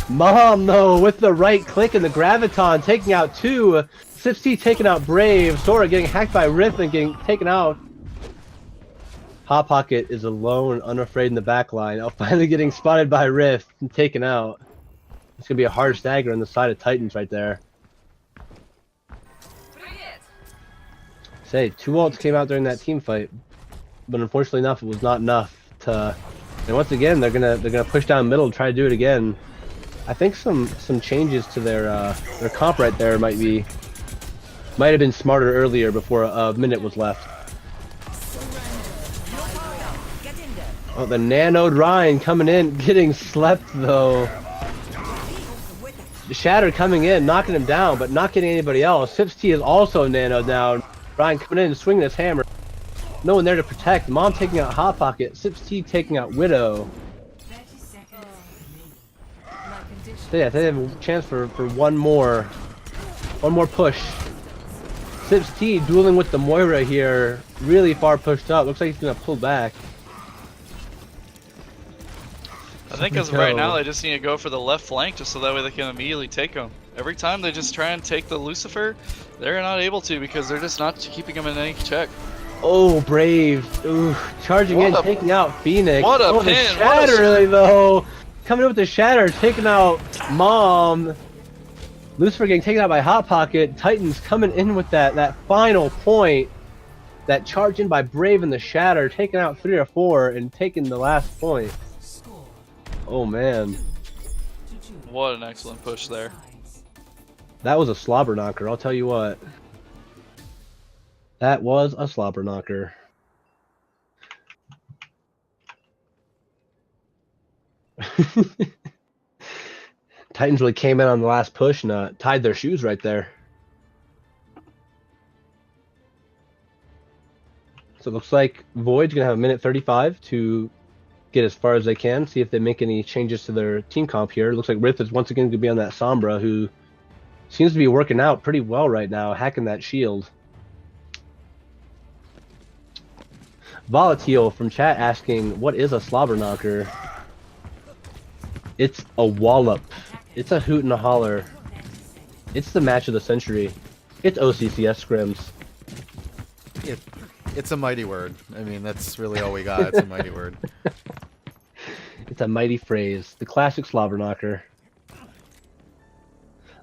Mom, though, with the right click and the Graviton taking out 2. Sips T taking out Brave. Sora getting hacked by Rift and getting taken out. Hot Pocket is alone, unafraid in the back line. Oh, finally getting spotted by Rift and taken out. It's going to be a hard stagger on the side of Titans right there. Say, 2 ults came out during that team fight, but unfortunately enough, it was not enough to. And once again, they're gonna push down middle and try to do it again. I think some changes to their comp right there might have been smarter earlier before a minute was left. Oh, the nanoed Ryan coming in, getting slept though. The Shatter coming in, knocking him down, but not getting anybody else. Sips T is also nanoed down. Ryan coming in and swinging his hammer. No one there to protect. Mom taking out Hot Pocket. Sips T taking out Widow. So yeah, they have a chance for one more push. Sips T dueling with the Moira here. Really far pushed up. Looks like he's going to pull back. I think as of right now, they just need to go for the left flank just so that way they can immediately take him. Every time they just try and take the Lucifer, they're not able to because they're just not keeping him in any check. Oh, Brave. Ooh, charging in, taking out Phoenix. What a oh, pin. The Shatter, though. Coming in with the Shatter, taking out Mom. Lucifer getting taken out by Hot Pocket. Titans coming in with that final point. That charge in by Brave and the Shatter, taking out 3 or 4 and taking the last point. Oh, man. What an excellent push there. That was a slobber knocker, I'll tell you what. That was a slobber knocker. Titans really came in on the last push and tied their shoes right there. So it looks like Void's going to have a minute 35 to get as far as they can, see if they make any changes to their team comp here. It looks like Rift is once again going to be on that Sombra, who seems to be working out pretty well right now, hacking that shield. Volatile from chat asking, what is a slobber knocker? It's a wallop. It's a hoot and a holler. It's the match of the century. It's OCCScrims. It's a mighty word. I mean, that's really all we got. It's a mighty word. It's a mighty phrase. The classic Slobberknocker.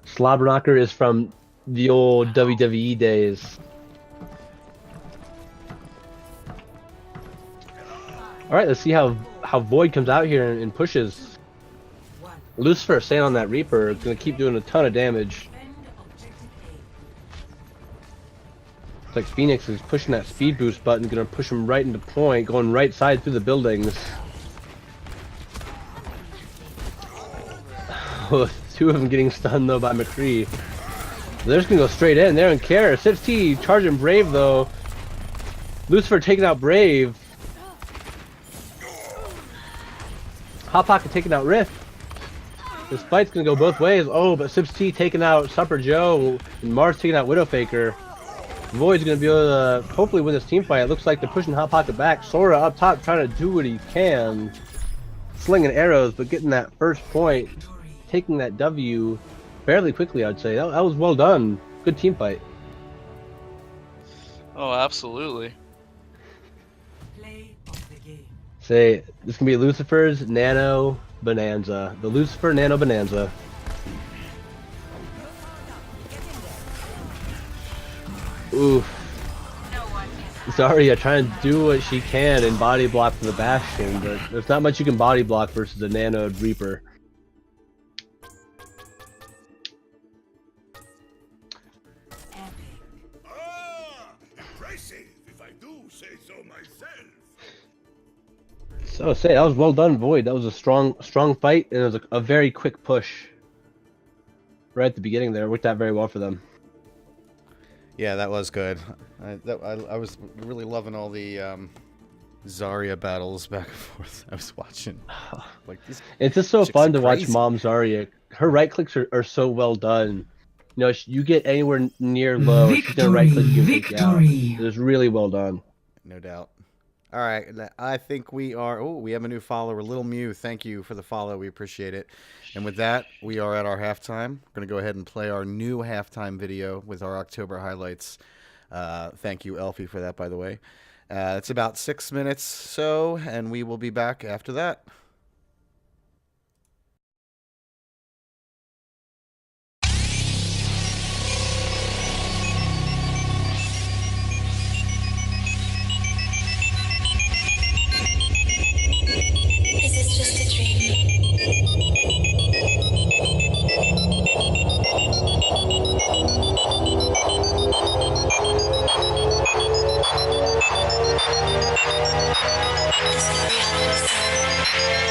Slobberknocker is from the old WWE days. Alright, let's see how Void comes out here and pushes. Lucifer staying on that Reaper is going to keep doing a ton of damage. It's like Phoenix is pushing that speed boost button, going to push him right into point, going right side through the buildings. Two of them getting stunned though by McCree. They're just going to go straight in. They don't care. 6T charging Brave though. Lucifer taking out Brave. Hot Pocket taking out Rift. This fight's gonna go both ways. Oh, but Sips T taking out Supper Joe and Mars taking out Widowfaker. Void's gonna be able to hopefully win this team fight. It looks like they're pushing Hot Pocket back. Sora up top trying to do what he can. Slinging arrows, but getting that first point. Taking that W fairly quickly, I'd say. That was well done. Good team fight. Oh, absolutely. Play of the game. Say, this can be Lucifer's Nano Bonanza. The Lucifer Nano Bonanza. Oof. Zarya trying to do what she can and body block for the Bastion, but there's not much you can body block versus a Nano Reaper. Impressive, if I do say so myself. So say that was well done, Void. That was a strong fight, and it was a very quick push. Right at the beginning there, worked out very well for them. Yeah, that was good. I was really loving all the Zarya battles back and forth. I was watching. Like these It's just so chicks fun are to watch crazy. Mom Zarya. Her right clicks are so well done. You know, you get anywhere near low, she's gonna right click you and take you out. It was really well done. No doubt. All right, I think we are. Oh, we have a new follower, Little Mew. Thank you for the follow. We appreciate it. And with that, we are at our halftime. We're going to go ahead and play our new halftime video with our October highlights. Thank you, Elfie, for that, by the way. It's about 6 minutes so, and we will be back after that. Is this just a dream? Is it reality?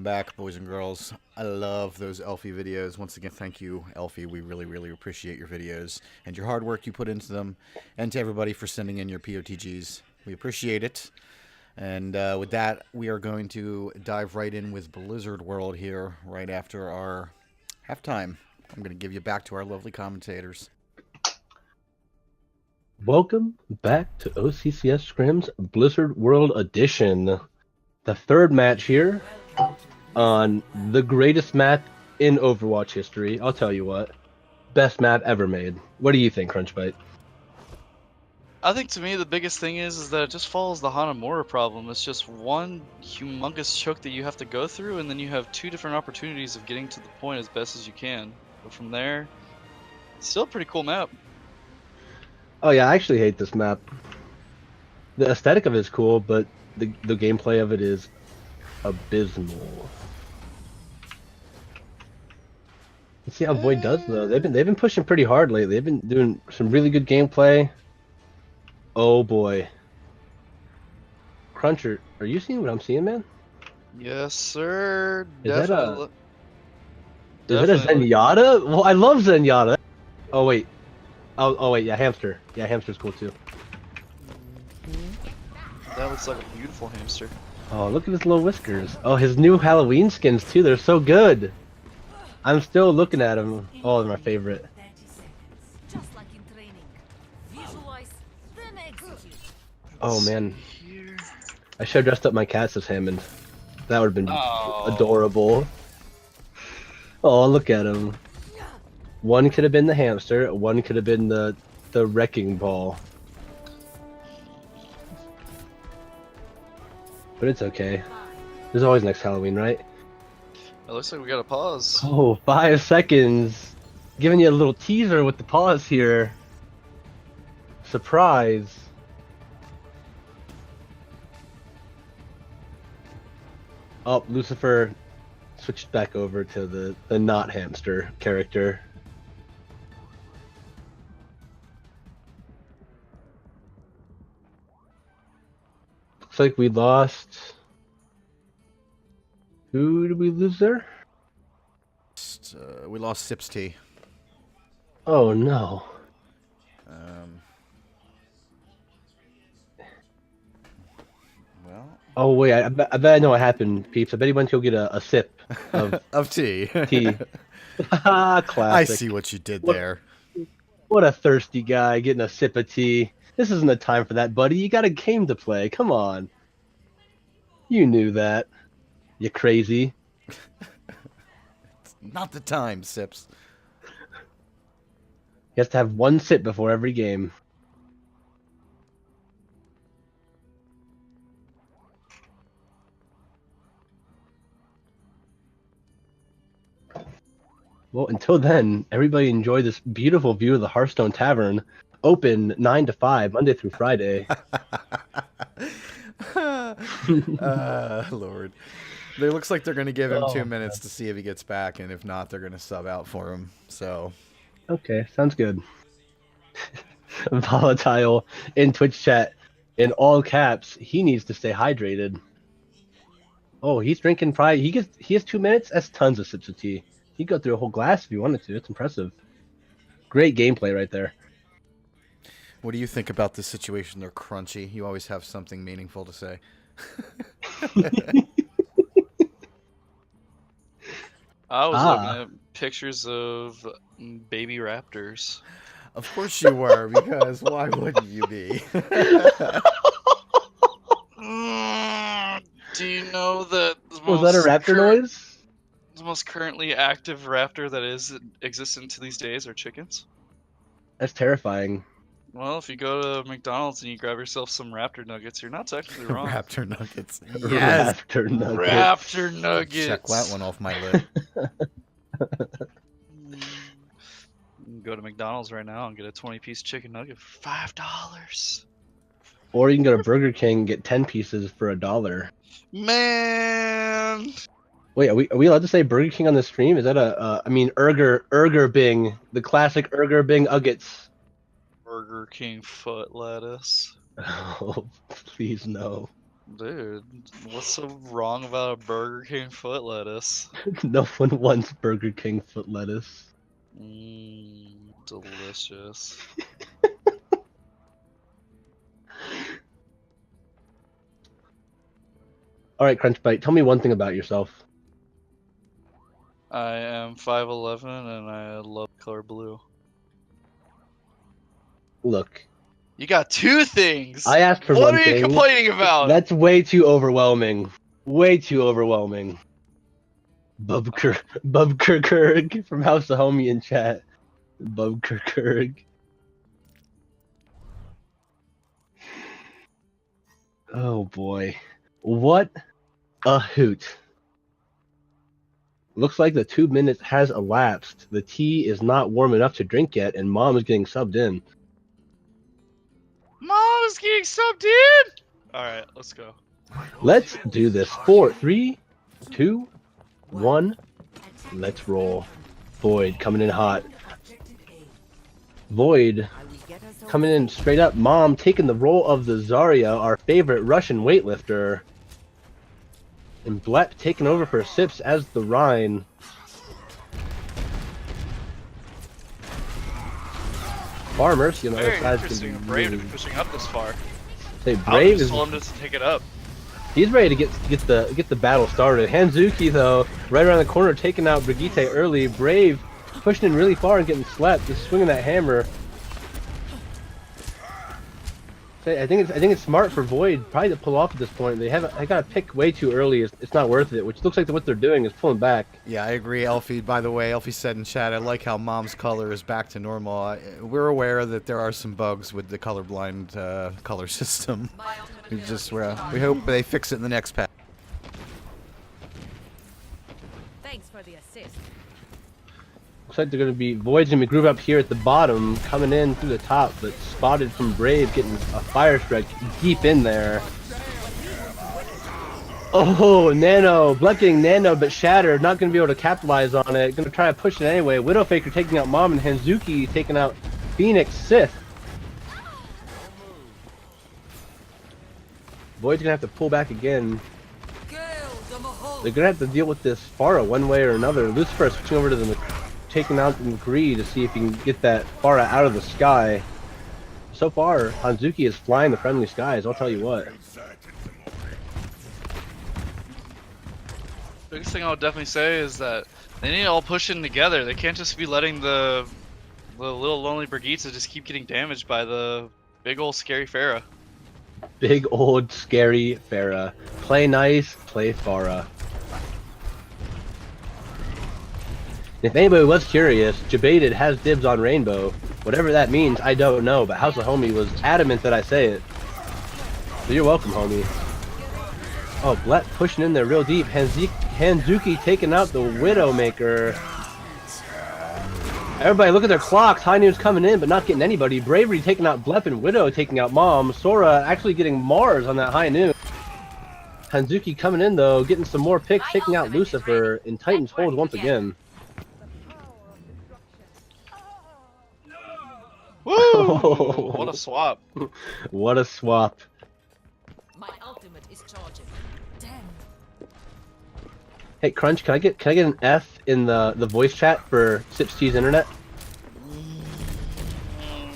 back, boys and girls. I love those Elfie videos. Once again, thank you, Elfie. We really, really appreciate your videos and your hard work you put into them, and to everybody for sending in your POTGs. We appreciate it. And with that, we are going to dive right in with Blizzard World here right after our halftime. I'm going to give you back to our lovely commentators. Welcome back to OCCScrims Blizzard World Edition. The third match here on the greatest map in Overwatch history. I'll tell you what. Best map ever made. What do you think, Crunchbite? I think to me the biggest thing is that it just follows the Hanamura problem. It's just one humongous choke that you have to go through, and then you have two different opportunities of getting to the point as best as you can. But from there, it's still a pretty cool map. Oh yeah, I actually hate this map. The aesthetic of it is cool, but the gameplay of it is abysmal. Let's see how Void does though. They've been pushing pretty hard lately. They've been doing some really good gameplay. Oh boy. Cruncher, are you seeing what I'm seeing, man? Yes, sir. Is that Definitely. Is that a Zenyatta? Well, I love Zenyatta. Oh wait. Oh wait, yeah, hamster. Yeah, hamster's cool too. That looks like a beautiful hamster. Oh, look at his little whiskers. Oh, his new Halloween skins too. They're so good. I'm still looking at them. Oh, they're my favorite. 30 seconds. Just like in training. Visualize, then execute. Oh man, I should have dressed up my cats as Hammond. That would have been adorable. Oh, look at him. One could have been the hamster. One could have been the wrecking ball. But it's okay. There's always next Halloween, right? It looks like we got a pause. Oh, 5 seconds. Giving you a little teaser with the pause here. Surprise. Oh, Lucifer switched back over to the not hamster character. Looks like we lost. Who did we lose there? We lost Sips T. Oh no. Well. Oh wait, I bet I know what happened, peeps. I bet he went to go get a sip of Of tea. tea. Classic. I see what you did there. What a thirsty guy getting a sip of tea. This isn't the time for that, buddy. You got a game to play. Come on. You knew that. You crazy. Not the time, Sips. You have to have one sip before every game. Well, until then, everybody enjoy this beautiful view of the Hearthstone Tavern. Open 9 to 5, Monday through Friday. Lord. It looks like they're going to give him 2 Oh, minutes to see if he gets back, and if not, they're going to sub out for him. So, Okay, sounds good. Volatile in Twitch chat, in all caps, he needs to stay hydrated. Oh, he's drinking probably. He has 2 minutes. That's tons of sips of tea. He'd go through a whole glass if he wanted to. It's impressive. Great gameplay right there. what do you think about this situation? They're crunchy. You always have something meaningful to say. I was looking at pictures of baby raptors. Of course you were, because why wouldn't you be? Do you know that Was that a raptor noise? the most currently active raptor that exists to these days are chickens? That's terrifying. Well, if you go to McDonald's and you grab yourself some raptor nuggets, you're not technically wrong. Raptor nuggets. Yes. Raptor nuggets. Raptor nuggets. Check that one off my list. You can go to McDonald's right now and get a 20-piece chicken nugget for $5. Or you can go to Burger King and get 10 pieces for $1. Man. Wait, are we allowed to say Burger King on the stream? Is that I mean, Urger Bing, the classic Urger Bing Uggets. Burger King foot lettuce. Oh, please no. Dude, what's so wrong about a Burger King foot lettuce? No one wants Burger King foot lettuce. Delicious. All right, Crunchbite, tell me one thing about yourself. I am 5'11" and I love color blue. Look, You got two things. I asked for what one are you thing. complaining about? That's way too overwhelming. Way too overwhelming. Bubkerkurg from House of Homie in chat. Bubkerkurg. Oh boy. What a hoot. Looks like the 2 minutes has elapsed. The tea is not warm enough to drink yet, and Mom is getting subbed in. Mom's getting subbed in. All right, let's go. Let's do this. 4, 3, 2, 1. Let's roll. Void coming in hot. Void coming in straight up. Mom taking the role of the Zarya, our favorite Russian weightlifter. And Blep taking over for Sips as the Rhine. Far Mercy on the other Very side. interesting. Brave to be pushing up this far. Say I Brave just is told him to take it up. he's ready to get the battle started. Hanzuki though, right around the corner, taking out Brigitte early. Brave pushing in really far and getting slapped. Just swinging that hammer. I think it's smart for Void probably to pull off at this point. They got to pick way too early. It's not worth it. Which looks like what they're doing is pulling back. Yeah, I agree, Elfie. By the way, Elfie said in chat, I like how Mom's color is back to normal. We're aware that there are some bugs with the colorblind color system. We hope they fix it in the next patch. Thanks for the assist. Looks like they're going to be Void's going to be grouped up here at the bottom, coming in through the top, but spotted from Brave, getting a fire strike deep in there. Oh, Nano, Blep getting Nano, but Shattered, not going to be able to capitalize on it. Going to try to push it anyway. Widowfaker taking out Mom, and Hanzuki taking out Phoenix Sith. Void's going to have to pull back again. They're going to have to deal with this Pharah one way or another. Lucifer is switching over to the taking out McCree to see if he can get that Pharah out of the sky. So far, Hanzuki is flying the friendly skies, I'll tell you what. Biggest thing I would definitely say is that they need to all push in together. They can't just be letting the little lonely Brigitte just keep getting damaged by the big old scary Pharah. Big old scary Pharah. Play nice, play Pharah. If anybody was curious, Jebaited has dibs on Rainbow. Whatever that means, I don't know, but House of Homie was adamant that I say it. So you're welcome, homie. Oh, Blep pushing in there real deep. Hanzuki taking out the Widowmaker. Everybody look at their clocks. High Noon's coming in, but not getting anybody. Bravery taking out Blep and Widow taking out Mom. Sora actually getting Mars on that High Noon. Hanzuki coming in, though, getting some more picks, taking out Lucifer, and Titans hold once again. Woo! What a swap. What a swap. My ultimate is charging. Damn. Hey Crunch, can I get an F in the voice chat for Sips T's internet?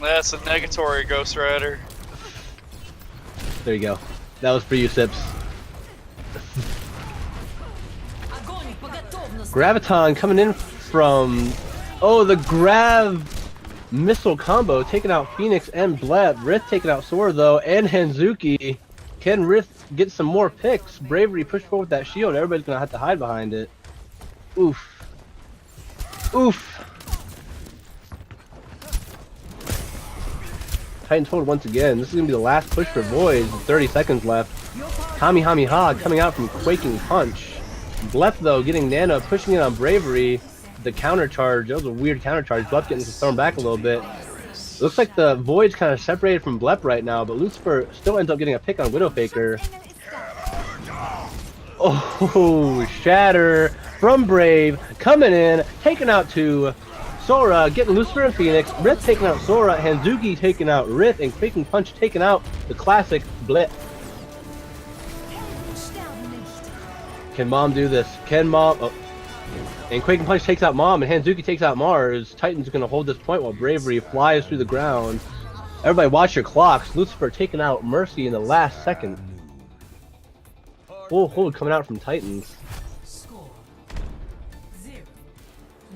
That's a negatory, Ghost Rider. There you go. That was for you, Sips. Graviton coming in from the Grav missile combo, taking out Phoenix and Blep. Rith taking out Sora though, and Hanzuki. Can Rith get some more picks? Bravery pushed forward with that shield. Everybody's gonna have to hide behind it. Oof. Oof. Titans hold once again. This is gonna be the last push for Void. 30 seconds left. Kamehameha coming out from Quaking Punch. Blep though getting Nano, pushing it on Bravery. The counter charge, that was a weird counter charge. Blep getting thrown back a little bit. Looks like the Void's kind of separated from Blep right now, but Lucifer still ends up getting a pick on Widowfaker. Oh, Shatter from Brave coming in, taking out two. Sora getting Lucifer and Phoenix. Rith taking out Sora. Hanzuki taking out Rith, and Quaking Punch taking out the classic Blip. Can Mom do this? Can Mom... Oh. And Quake and Punch takes out Mom, and Hanzuki takes out Mars. Titan's going to hold this point while Bravery flies through the ground. Everybody watch your clocks. Lucifer taking out Mercy in the last second. Full hold coming out from Titans. Score 0.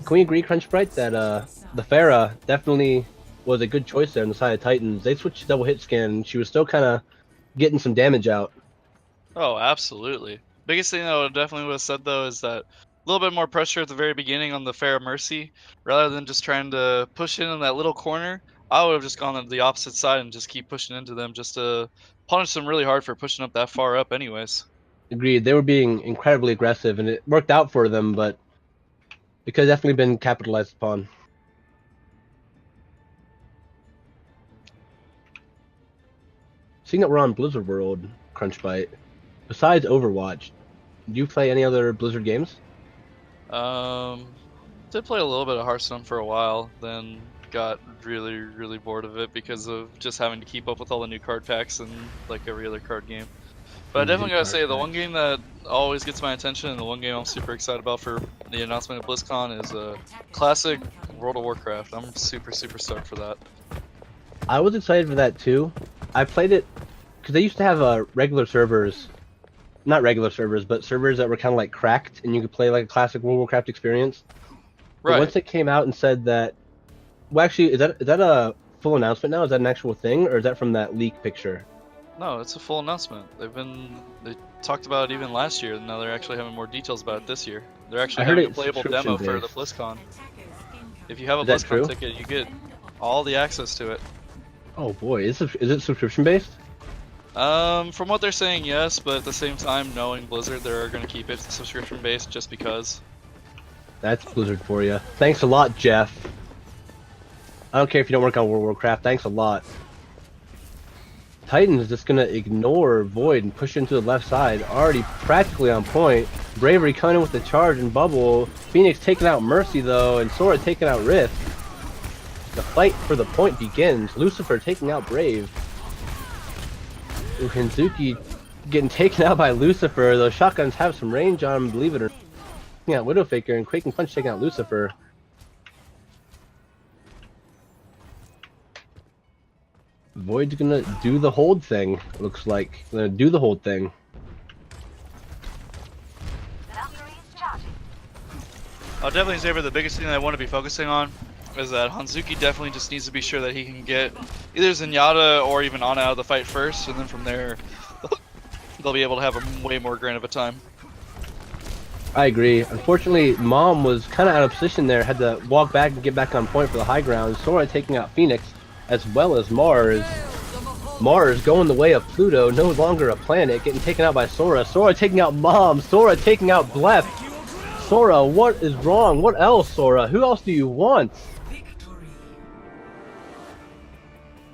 Can we agree, Crunch Sprite, that the Pharah definitely was a good choice there on the side of Titans? They switched to double hit scan. She was still kind of getting some damage out. Oh, absolutely. Biggest thing I would definitely would have said though is that a little bit more pressure at the very beginning on the Pharah Mercy, rather than just trying to push in that little corner. I would have just gone to the opposite side and just keep pushing into them, just to punish them really hard for pushing up that far up, anyways. Agreed. They were being incredibly aggressive, and it worked out for them, but it could have definitely been capitalized upon. Seeing that we're on Blizzard World, Crunchbite, besides Overwatch, do you play any other Blizzard games? Did play a little bit of Hearthstone for a while, then got really bored of it because of just having to keep up with all the new card packs and like every other card game. But I definitely gotta say, the one game that always gets my attention and the one game I'm super excited about for the announcement of BlizzCon is classic World of Warcraft. I'm super stoked for that. I was excited for that too. I played it because they used to have regular servers, not regular servers, but servers that were kind of like cracked, and you could play like a classic World of Warcraft experience. But Right. once it came out and said that, well, actually, is that a full announcement now? Is that an actual thing, or is that from that leak picture? No, it's a full announcement. They talked about it even last year, and now they're actually having more details about it this year. They're actually I heard having a it's playable demo for the subscription-based. BlizzCon. If you have a Is that BlizzCon true? ticket, you get all the access to it. Oh boy, is it subscription based? From what they're saying, yes, but at the same time, knowing Blizzard, they're going to keep it subscription based just because. That's Blizzard for you. Thanks a lot, Jeff. I don't care if you don't work on World of Warcraft. Thanks a lot. Titan is just gonna ignore Void and push into the left side. Already practically on point. Bravery coming in with the charge and bubble. Phoenix taking out Mercy though, and Sora taking out Rift. The fight for the point begins. Lucifer taking out Brave. Ooh, Hinzuki getting taken out by Lucifer. Those shotguns have some range on him, believe it or not. Yeah, Widowfaker and Quake and Punch taking out Lucifer. Void's gonna do the hold thing, looks like. Gonna do the hold thing. I'll definitely say the biggest thing that I want to be focusing on is that Hanzuki definitely just needs to be sure that he can get either Zenyatta or even Ana out of the fight first, and then from there they'll be able to have a way more grand of a time. I agree. Unfortunately, Mom was kind of out of position there, had to walk back and get back on point for the high ground. Sora taking out Phoenix, as well as Mars. Mars going the way of Pluto, no longer a planet, getting taken out by Sora. Sora taking out Mom. Sora taking out Blef. Sora, what is wrong? What else, Sora? Who else do you want? Victory.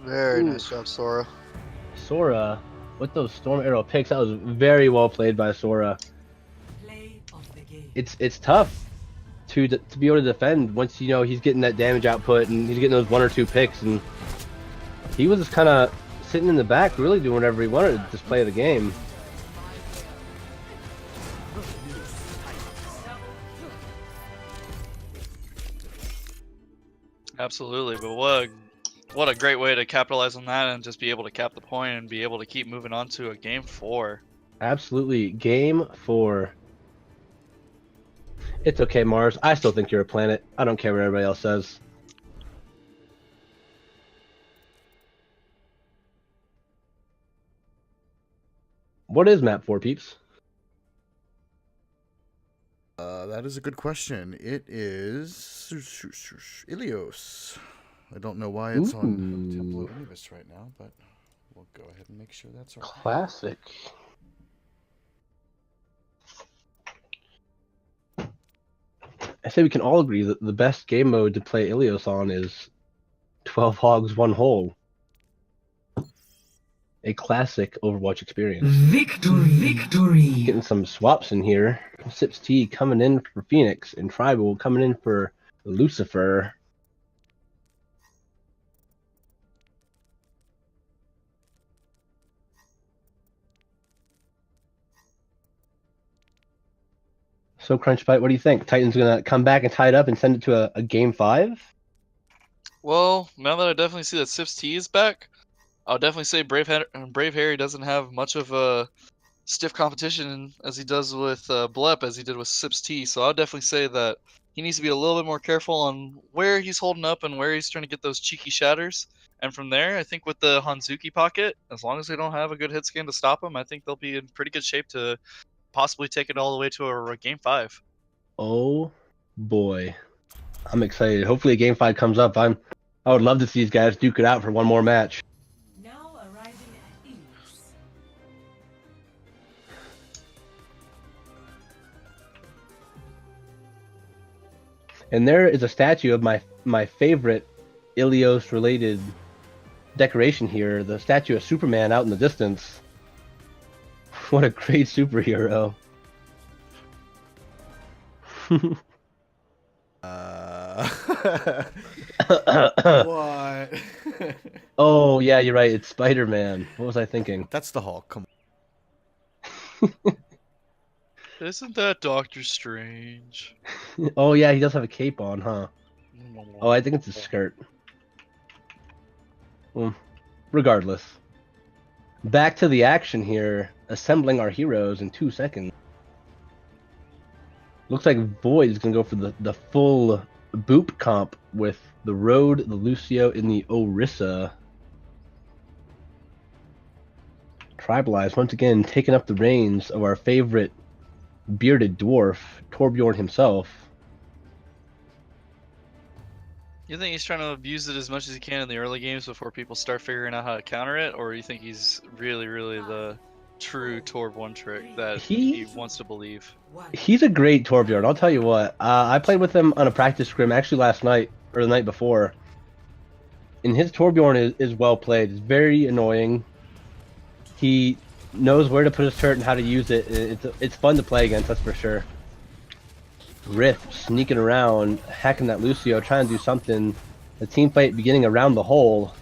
Very Ooh. nice job, Sora. Sora, with those Storm Arrow picks, that was very well played by Sora. Play of the game. It's tough to be able to defend once you know he's getting that damage output and he's getting those 1 or 2 picks, and he was just kind of sitting in the back, really doing whatever he wanted to just play the game. Absolutely, but what a great way to capitalize on that and just be able to cap the point and be able to keep moving on to a game 4. Absolutely, game 4. It's okay, Mars. I still think you're a planet. I don't care what everybody else says. What is map 4, peeps? That is a good question. It is Ilios. I don't know why it's on Temple of Anubis right now, but we'll go ahead and make sure that's right. Classic. I say we can all agree that the best game mode to play Ilios on is 12 hogs, 1 hole. A classic Overwatch experience. Victory. Victory. Getting some swaps in here. Sips T coming in for Phoenix, and Tribal coming in for Lucifer. So Crunch Bite, what do you think? Titan's gonna come back and tie it up and send it to a game 5? Well, now that I definitely see that Sips T is back, I'll definitely say Brave Harry doesn't have much of a stiff competition as he does with Blep, as he did with Sips T. So I'll definitely say that he needs to be a little bit more careful on where he's holding up and where he's trying to get those cheeky shatters. And from there, I think with the Hanzuki pocket, as long as they don't have a good hit scan to stop him, I think they'll be in pretty good shape to possibly take it all the way to a game 5. Oh boy, I'm excited. Hopefully, game 5 comes up. I would love to see these guys duke it out for one more match. Now arriving at Ilios. And there is a statue of my favorite Ilios related decoration here. The statue of Superman out in the distance. What a great superhero. What? Oh yeah, you're right. It's Spider-Man. What was I thinking? That's the Hulk. Come Isn't that Doctor Strange? Oh yeah, he does have a cape on, huh? Oh, I think it's a skirt. Well, regardless. Back to the action here, assembling our heroes in 2 seconds. Looks like Void is going to go for the full boop comp with the Road, the Lucio, and the Orisa. Tribalize, once again, taking up the reins of our favorite bearded dwarf, Torbjorn himself. You think he's trying to abuse it as much as he can in the early games before people start figuring out how to counter it, or you think he's really the true Torb one trick that he wants to believe? He's a great Torbjorn, I'll tell you what. I played with him on a practice scrim actually last night, or the night before. And his Torbjorn is well played. It's very annoying. He knows where to put his turret and how to use it. It's fun to play against, that's for sure. Rift sneaking around, hacking that Lucio, trying to do something. The team fight beginning around the hole.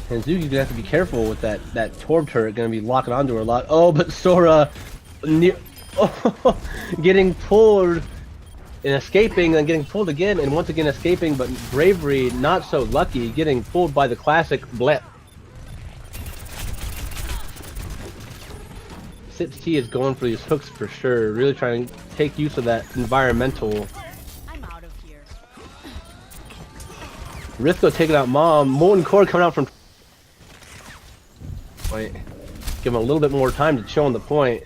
And Zuki's gonna have to be careful with that Torb turret, gonna be locking onto her a lot. Oh, but Sora getting pulled and escaping, and getting pulled again, and once again escaping, but Bravery not so lucky, getting pulled by the classic Blep. Sips T is going for these hooks for sure, really trying to take use of that environmental. I'm out of here. Rithko taking out Mom, Molten Core coming out from... Wait, give him a little bit more time to chill on the point.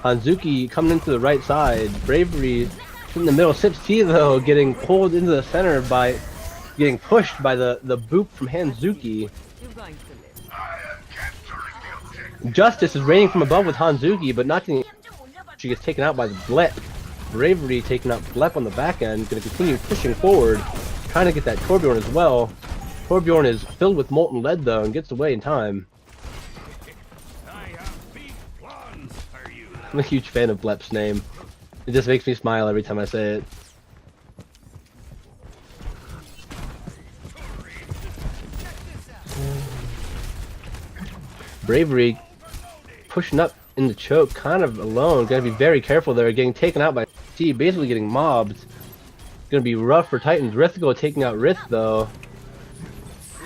Hanzuki coming into the right side, Bravery in the middle. Sips T though getting pulled into the center by getting pushed by the boop from Hanzuki. You're going to live. Justice is raining from above with Hanzuki, but not getting... She gets taken out by the Blep. Bravery taking out Blep on the back end, going to continue pushing forward, trying to get that Torbjorn as well. Torbjorn is filled with molten lead though, and gets away in time. I'm a huge fan of Blep's name. It just makes me smile every time I say it. Bravery pushing up in the choke, kind of alone. Gotta be very careful there, getting taken out by T, basically getting mobbed. Gonna be rough for Titans. Rithko taking out Rith though.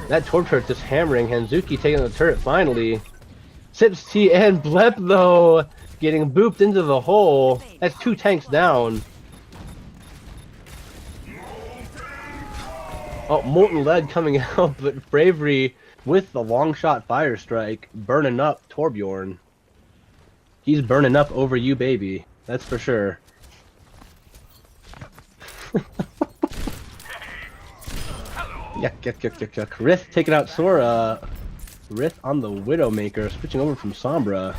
That Torb turret just hammering. Hanzuki taking the turret finally. Sips T and Blep though, getting booped into the hole. That's 2 tanks down. Oh, Molten Lead coming out, but Bravery with the long shot fire strike, burning up Torbjorn. He's burning up over you, baby. That's for sure. Yuck. Rith taking out Sora. Rith on the Widowmaker, switching over from Sombra.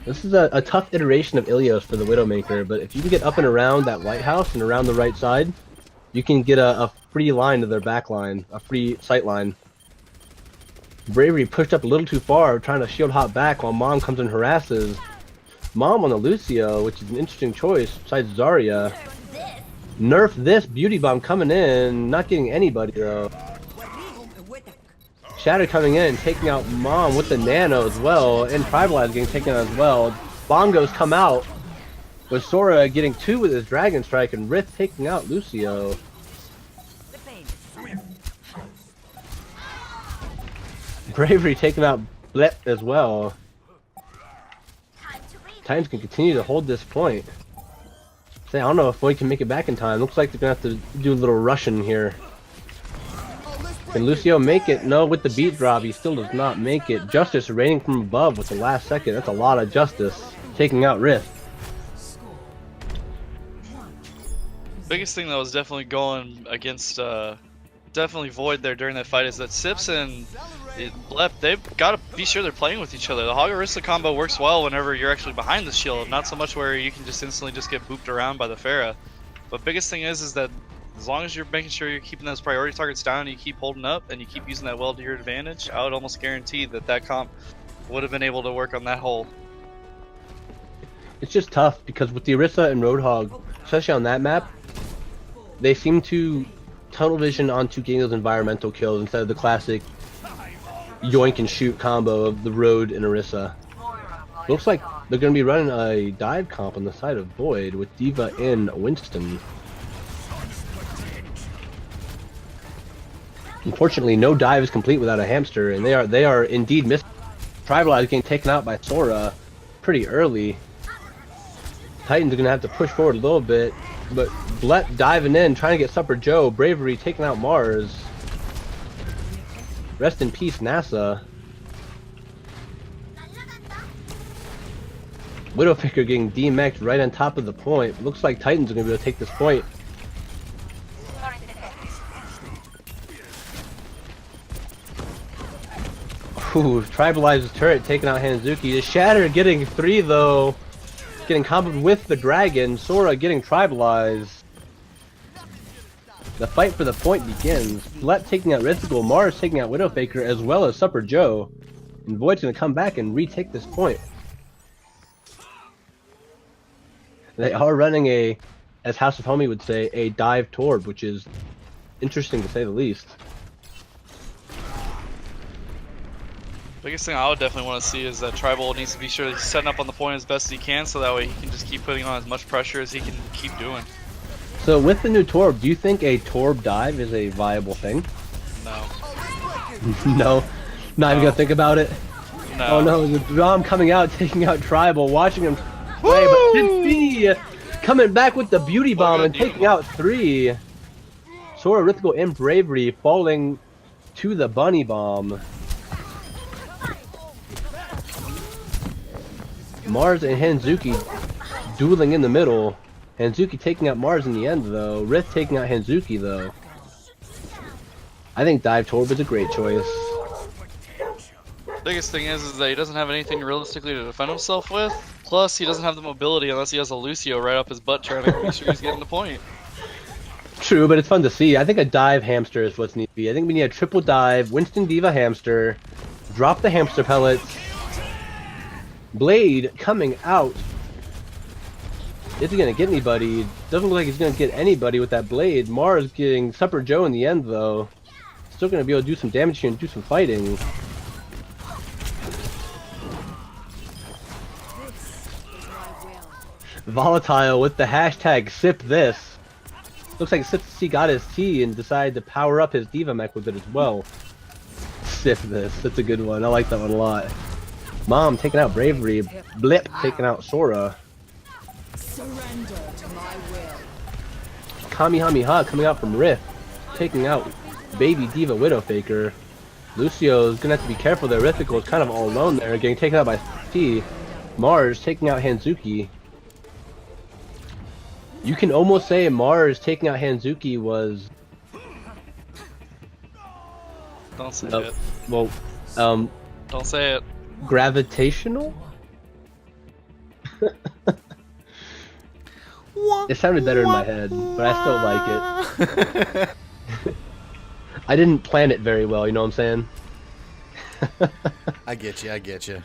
This is a tough iteration of Ilios for the Widowmaker, but if you can get up and around that White House and around the right side, you can get a free line to their back line, a free sight line. Bravery pushed up a little too far, trying to shield hop back while Mom comes and harasses. Mom on the Lucio, which is an interesting choice, besides Zarya. Nerf this, Beauty Bomb coming in, not getting anybody though. Shatter coming in, taking out Mom with the nano as well, and Tribalize getting taken out as well. Bongos come out, with Sora getting 2 with his Dragon Strike, and Rift taking out Lucio. The pain. Bravery taking out Blip as well. Titans can continue to hold this point. Say, I don't know if Void can make it back in time. Looks like they're gonna have to do a little rushing here. Can Lucio make it? No, with the beat drop, he still does not make it. Justice raining from above with the last second. That's a lot of Justice. Taking out Rift. Biggest thing that was definitely going against definitely Void there during that fight is that Sips and Blep, they've got to be sure they're playing with each other. The Hogarissa combo works well whenever you're actually behind the shield, not so much where you can just instantly just get booped around by the Pharah. But biggest thing is that as long as you're making sure you're keeping those priority targets down and you keep holding up and you keep using that well to your advantage, I would almost guarantee that that comp would have been able to work on that hole. It's just tough because with the Orisa and Roadhog, especially on that map, they seem to tunnel vision onto getting those environmental kills instead of the classic yoink and shoot combo of the Road and Orisa. Looks like they're going to be running a dive comp on the side of Void with D.Va and Winston. Unfortunately, no dive is complete without a hamster, and they are indeed missing. Tribalize getting taken out by Sora pretty early. Titans are gonna have to push forward a little bit, but Blep diving in, trying to get Supper Joe. Bravery taking out Mars. Rest in peace, NASA. Widowmaker getting DMX'd right on top of the point. Looks like Titans are gonna be able to take this point. Ooh, Tribalize's turret taking out Hanzuki. The Shatter getting 3 though. Getting comboed with the Dragon. Sora getting Tribalized. The fight for the point begins. Blep taking out Rithical, Mars taking out Widowmaker, as well as Supper Joe. And Void's gonna come back and retake this point. They are running a, as House of Homie would say, a dive Torb, which is interesting to say the least. Biggest thing I would definitely want to see is that Tribal needs to be sure he's setting up on the point as best as he can, so that way he can just keep putting on as much pressure as he can keep doing. So with the new Torb, do you think a Torb dive is a viable thing? No. No? Not even gonna think about it? No. Oh no, the Drum coming out, taking out Tribal, watching him play, but Tiffy coming back with the Beauty Bomb and taking out 3. Sora, Rithical, and Bravery falling to the Bunny Bomb. Mars and Hanzuki dueling in the middle. Hanzuki taking out Mars in the end though. Rift taking out Hanzuki though. I think Dive Torb is a great choice. Biggest thing is that he doesn't have anything realistically to defend himself with. Plus, he doesn't have the mobility unless he has a Lucio right up his butt trying to make sure he's getting the point. True, but it's fun to see. I think a dive hamster is what's needed to be. I think we need a triple dive, Winston D.Va hamster, drop the hamster pellets, Blade coming out. Is he gonna get anybody? Doesn't look like he's gonna get anybody with that Blade. Mars getting Supper Joe in the end though. Still gonna be able to do some damage here and do some fighting. Volatile with the hashtag sip this. Looks like C got his tea and decided to power up his D.Va mech with it as well. Sip this. That's a good one. I like that one a lot. Mom taking out Bravery. Blip taking out Sora. Surrender to my will. Kamehameha coming out from Rift. Taking out Baby D.Va Widowmaker. Lucio's gonna have to be careful there. Rithical is kind of all alone there. Getting taken out by T. Mars taking out Hanzuki. You can almost say Mars taking out Hanzuki was... Don't say it. Well, Don't say it. gravitational? It sounded better in my head, but I still like it. I didn't plan it very well, you know what I'm saying? I get you. I get you.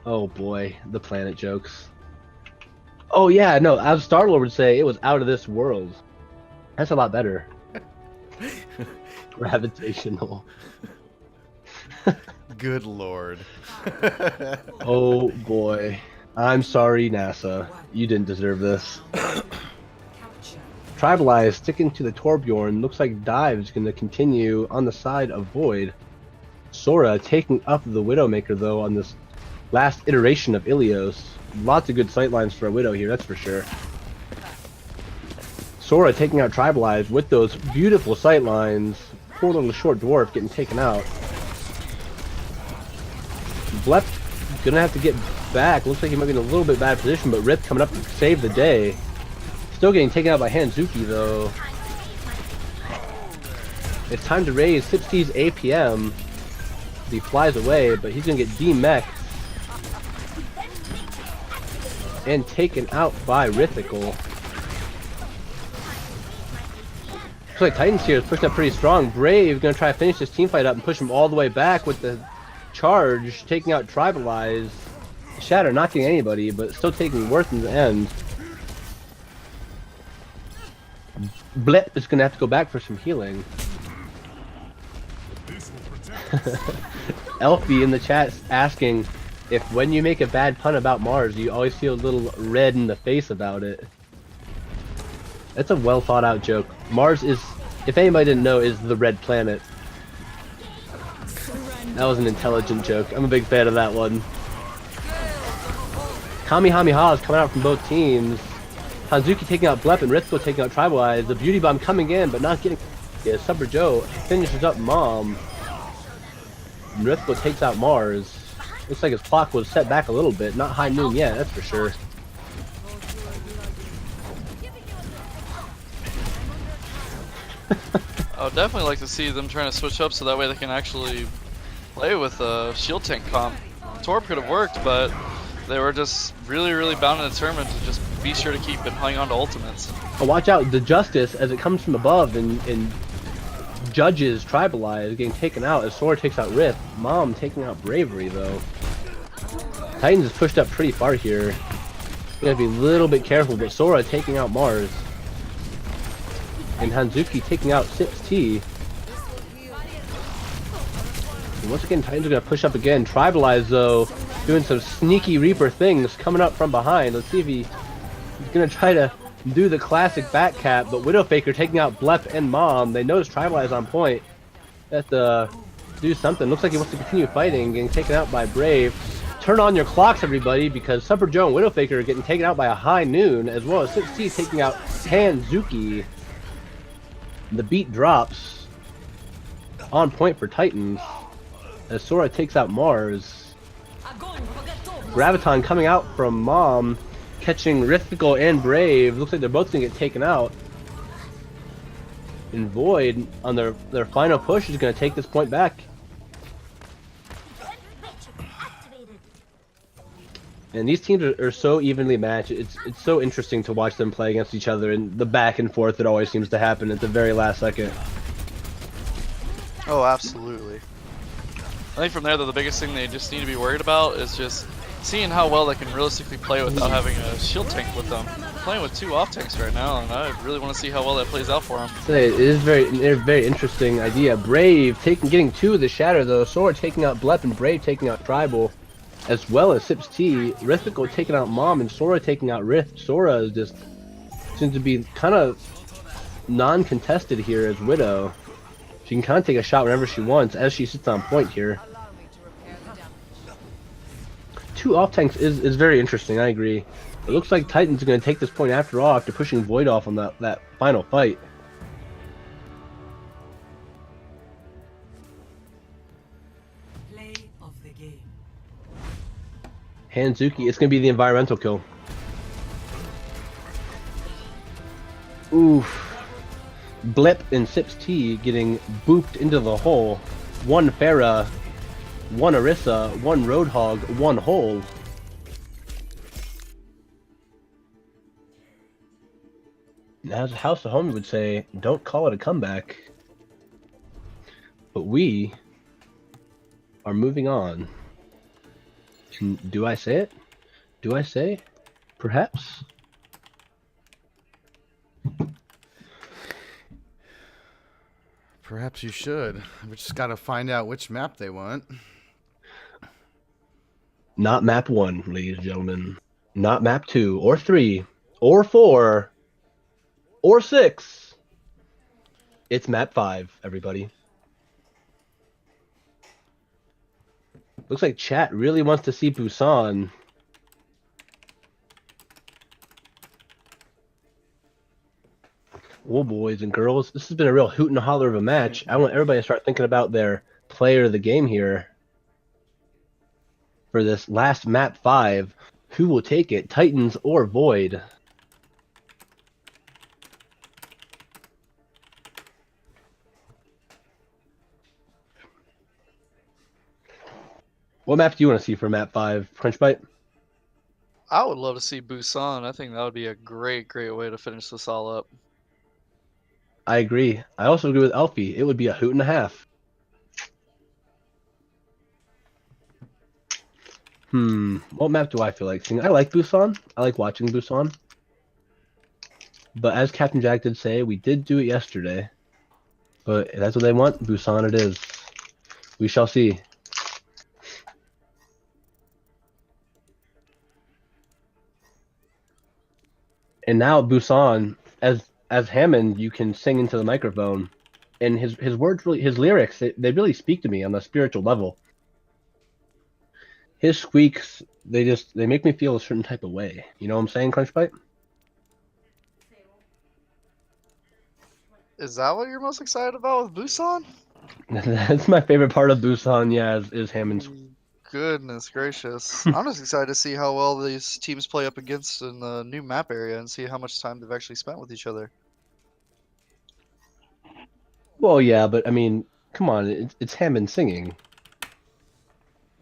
Oh boy, the planet jokes. Oh yeah, no, as Star-Lord would say, it was out of this world. That's a lot better. Gravitational. Good lord. Oh boy. I'm sorry, NASA. You didn't deserve this. Capture. Tribalize sticking to the Torbjorn. Looks like Dive's going to continue on the side of Void. Sora taking up the Widowmaker though on this last iteration of Ilios. Lots of good sightlines for a Widow here, that's for sure. Sora taking out Tribalize with those beautiful sightlines. Poor little short dwarf getting taken out. Blep gonna have to get back. Looks like he might be in a little bit bad position, but Rip coming up to save the day. Still getting taken out by Hanzuki though. It's time to raise Sipsty's APM. He flies away, but he's gonna get D-mech and taken out by Rhythical. Looks like Titans here is pushing up pretty strong. Brave gonna try to finish this team fight up and push him all the way back with the charge, taking out Tribalize. Shatter not getting anybody, but still taking Worth in the end. Blip is gonna have to go back for some healing. Elfie in the chat asking if when you make a bad pun about Mars, you always feel a little red in the face about it. That's a well thought out joke. Mars is, if anybody didn't know, is the red planet. That was an intelligent joke. I'm a big fan of that one. Kamehameha is coming out from both teams. Hanzuki taking out Blep and Ritsuko taking out Tribalize. The Beauty Bomb coming in, but not getting. Yeah, Super Joe finishes up Mom. And Ritsuko takes out Mars. Looks like his clock was set back a little bit. Not high noon yet, that's for sure. I would definitely like to see them trying to switch up so that way they can actually play with a shield tank comp. Torb could have worked, but they were just really bound and determined to just be sure to keep it hanging on to ultimates. Oh, watch out, the Justice as it comes from above and judges Tribalize getting taken out as Sora takes out Rift. Mom taking out Bravery though. Titans is pushed up pretty far here. You gotta be a little bit careful, but Sora taking out Mars. And Hanzuki taking out 6T. And once again, Titans are gonna push up again. Tribalize though, doing some sneaky Reaper things, coming up from behind. Let's see if he's gonna try to do the classic back cap, but Widowfaker taking out Blep and Mom. They notice Tribalize on point. They have to do something. Looks like he wants to continue fighting, getting taken out by Brave. Turn on your clocks, everybody, because Super Joe and Widowfaker are getting taken out by a high noon, as well as 6T taking out Hanzuki. The beat drops. On point for Titans. As Sora takes out Mars. Graviton coming out from Mom, catching Rhythical and Brave. Looks like they're both gonna get taken out. And Void, on their final push, is gonna take this point back. And these teams are so evenly matched. It's so interesting to watch them play against each other, and the back and forth that always seems to happen at the very last second. Oh, absolutely. I think from there, the biggest thing they just need to be worried about is just seeing how well they can realistically play without having a shield tank with them. Playing with 2 off tanks right now, and I really want to see how well that plays out for them. It is a very interesting idea. Brave getting 2 of the Shatter though. Sora taking out Blep and Brave taking out Tribal, as well as Sips T. Rhythical taking out Mom and Sora taking out Rift. Sora is just seems to be kind of non-contested here as Widow. She can kind of take a shot whenever she wants as she sits on point here. 2 off tanks is very interesting, I agree. It looks like Titan's going to take this point after all after pushing Void off on that final fight. Play of the game. Hanzuki, it's going to be the environmental kill. Oof. Blip and Sips T getting booped into the hole. 1 Pharah, 1 Orisa, 1 Roadhog, 1 hole. As House of Homie would say, don't call it a comeback. But we are moving on. And do I say it? Do I say? Perhaps? Perhaps you should. We just gotta find out which map they want. Not map 1, ladies and gentlemen. Not map 2, or 3, or 4, or 6. It's map 5, everybody. Looks like chat really wants to see Busan. Well, boys and girls, this has been a real hoot and holler of a match. I want everybody to start thinking about their player of the game here. For this last map 5, who will take it, Titans or Void? What map do you want to see for map 5, Crunchbite? I would love to see Busan. I think that would be a great way to finish this all up. I agree. I also agree with Alfie. It would be a hoot and a half. What map do I feel like seeing? I like Busan. I like watching Busan. But as Captain Jack did say, we did do it yesterday. But if that's what they want, Busan it is. We shall see. And now Busan, as Hammond, you can sing into the microphone, and his words really, his lyrics, they really speak to me on a spiritual level. His squeaks, they make me feel a certain type of way. You know what I'm saying, Crunchbite? Is that what you're most excited about with Busan? That's my favorite part of Busan. Yeah, is Hammond's. Goodness gracious. I'm just excited to see how well these teams play up against in the new map area and see how much time they've actually spent with each other. Well, yeah, but I mean, come on, it's Hammond singing.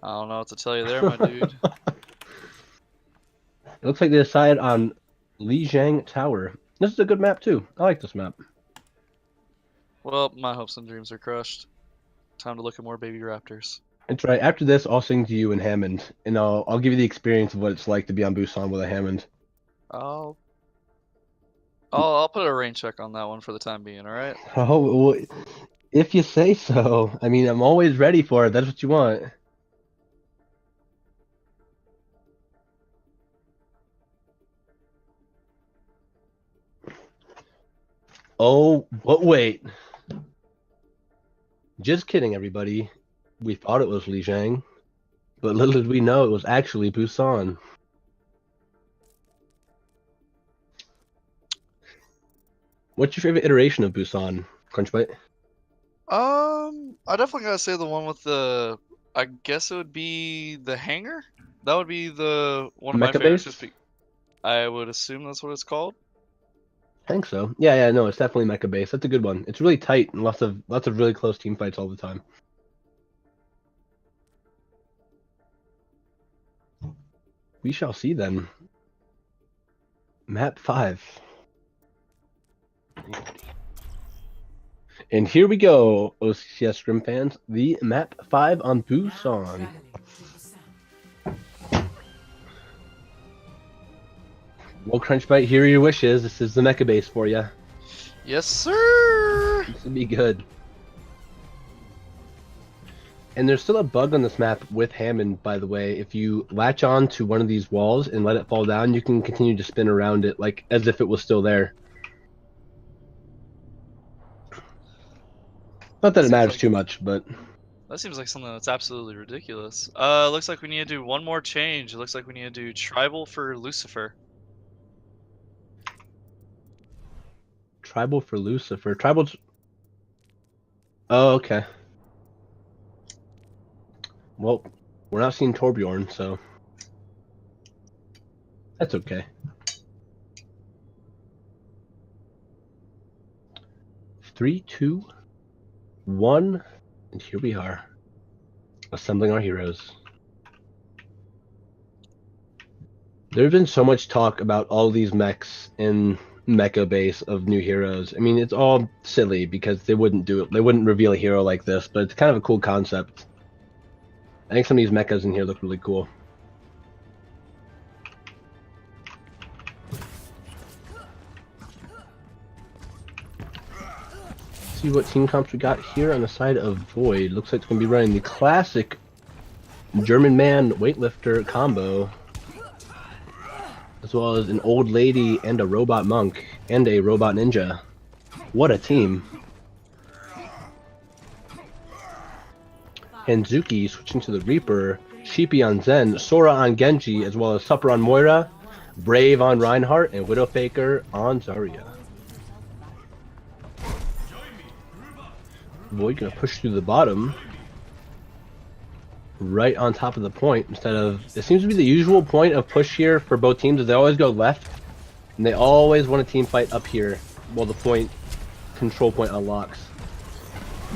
I don't know what to tell you there, my dude. It looks like they decided on Lijiang Tower. This is a good map too. I like this map. Well, my hopes and dreams are crushed. Time to look at more baby raptors. That's right. After this, I'll sing to you in Hammond, and I'll give you the experience of what it's like to be on Busan with a Hammond. I'll put a rain check on that one for the time being, alright? Oh, well, if you say so. I mean, I'm always ready for it. That's what you want. Oh, but wait. Just kidding, everybody. We thought it was Lijiang, but little did we know it was actually Busan. What's your favorite iteration of Busan, Crunchbite? I definitely gotta say the one with the, I guess it would be the hangar? That would be the one of my Mecha favorites. base? I would assume that's what it's called. I think so. Yeah, no, it's definitely Mecha base. That's a good one. It's really tight and lots of really close team fights all the time. We shall see then. Map 5. And here we go, OCCScrims fans. The map 5 on Busan. Traveling to Busan. Well, Crunchbite, here are your wishes. This is the Mecha base for you. Yes, sir! This would be good. And there's still a bug on this map with Hammond, by the way. If you latch on to one of these walls and let it fall down, you can continue to spin around it like as if it was still there. Not that it matters too much, but That seems like something that's absolutely ridiculous. Looks like we need to do one more change. It looks like we need to do tribal for Lucifer. tribal for Lucifer. Tribal. Oh, okay. Well, we're not seeing Torbjorn, so that's okay. 3, 2, 1, and here we are, assembling our heroes. There's been so much talk about all these mechs in Mecha base of new heroes. I mean, it's all silly because they wouldn't do it. They wouldn't reveal a hero like this, but it's kind of a cool concept. I think some of these mechas in here look really cool. see what team comps we got here on the side of Void. Looks like it's going to be running the classic German man weightlifter combo, as well as an old lady and a robot monk and a robot ninja. What a team. Hanzuki switching to the Reaper, Sheepy on Zen, Sora on Genji, as well as Supper on Moira, Brave on Reinhardt, and Widowfaker on Zarya. Void gonna push through the bottom, right on top of the point, instead of... It seems to be the usual point of push here for both teams, is they always go left, and they always want a team fight up here, while the point, control point unlocks.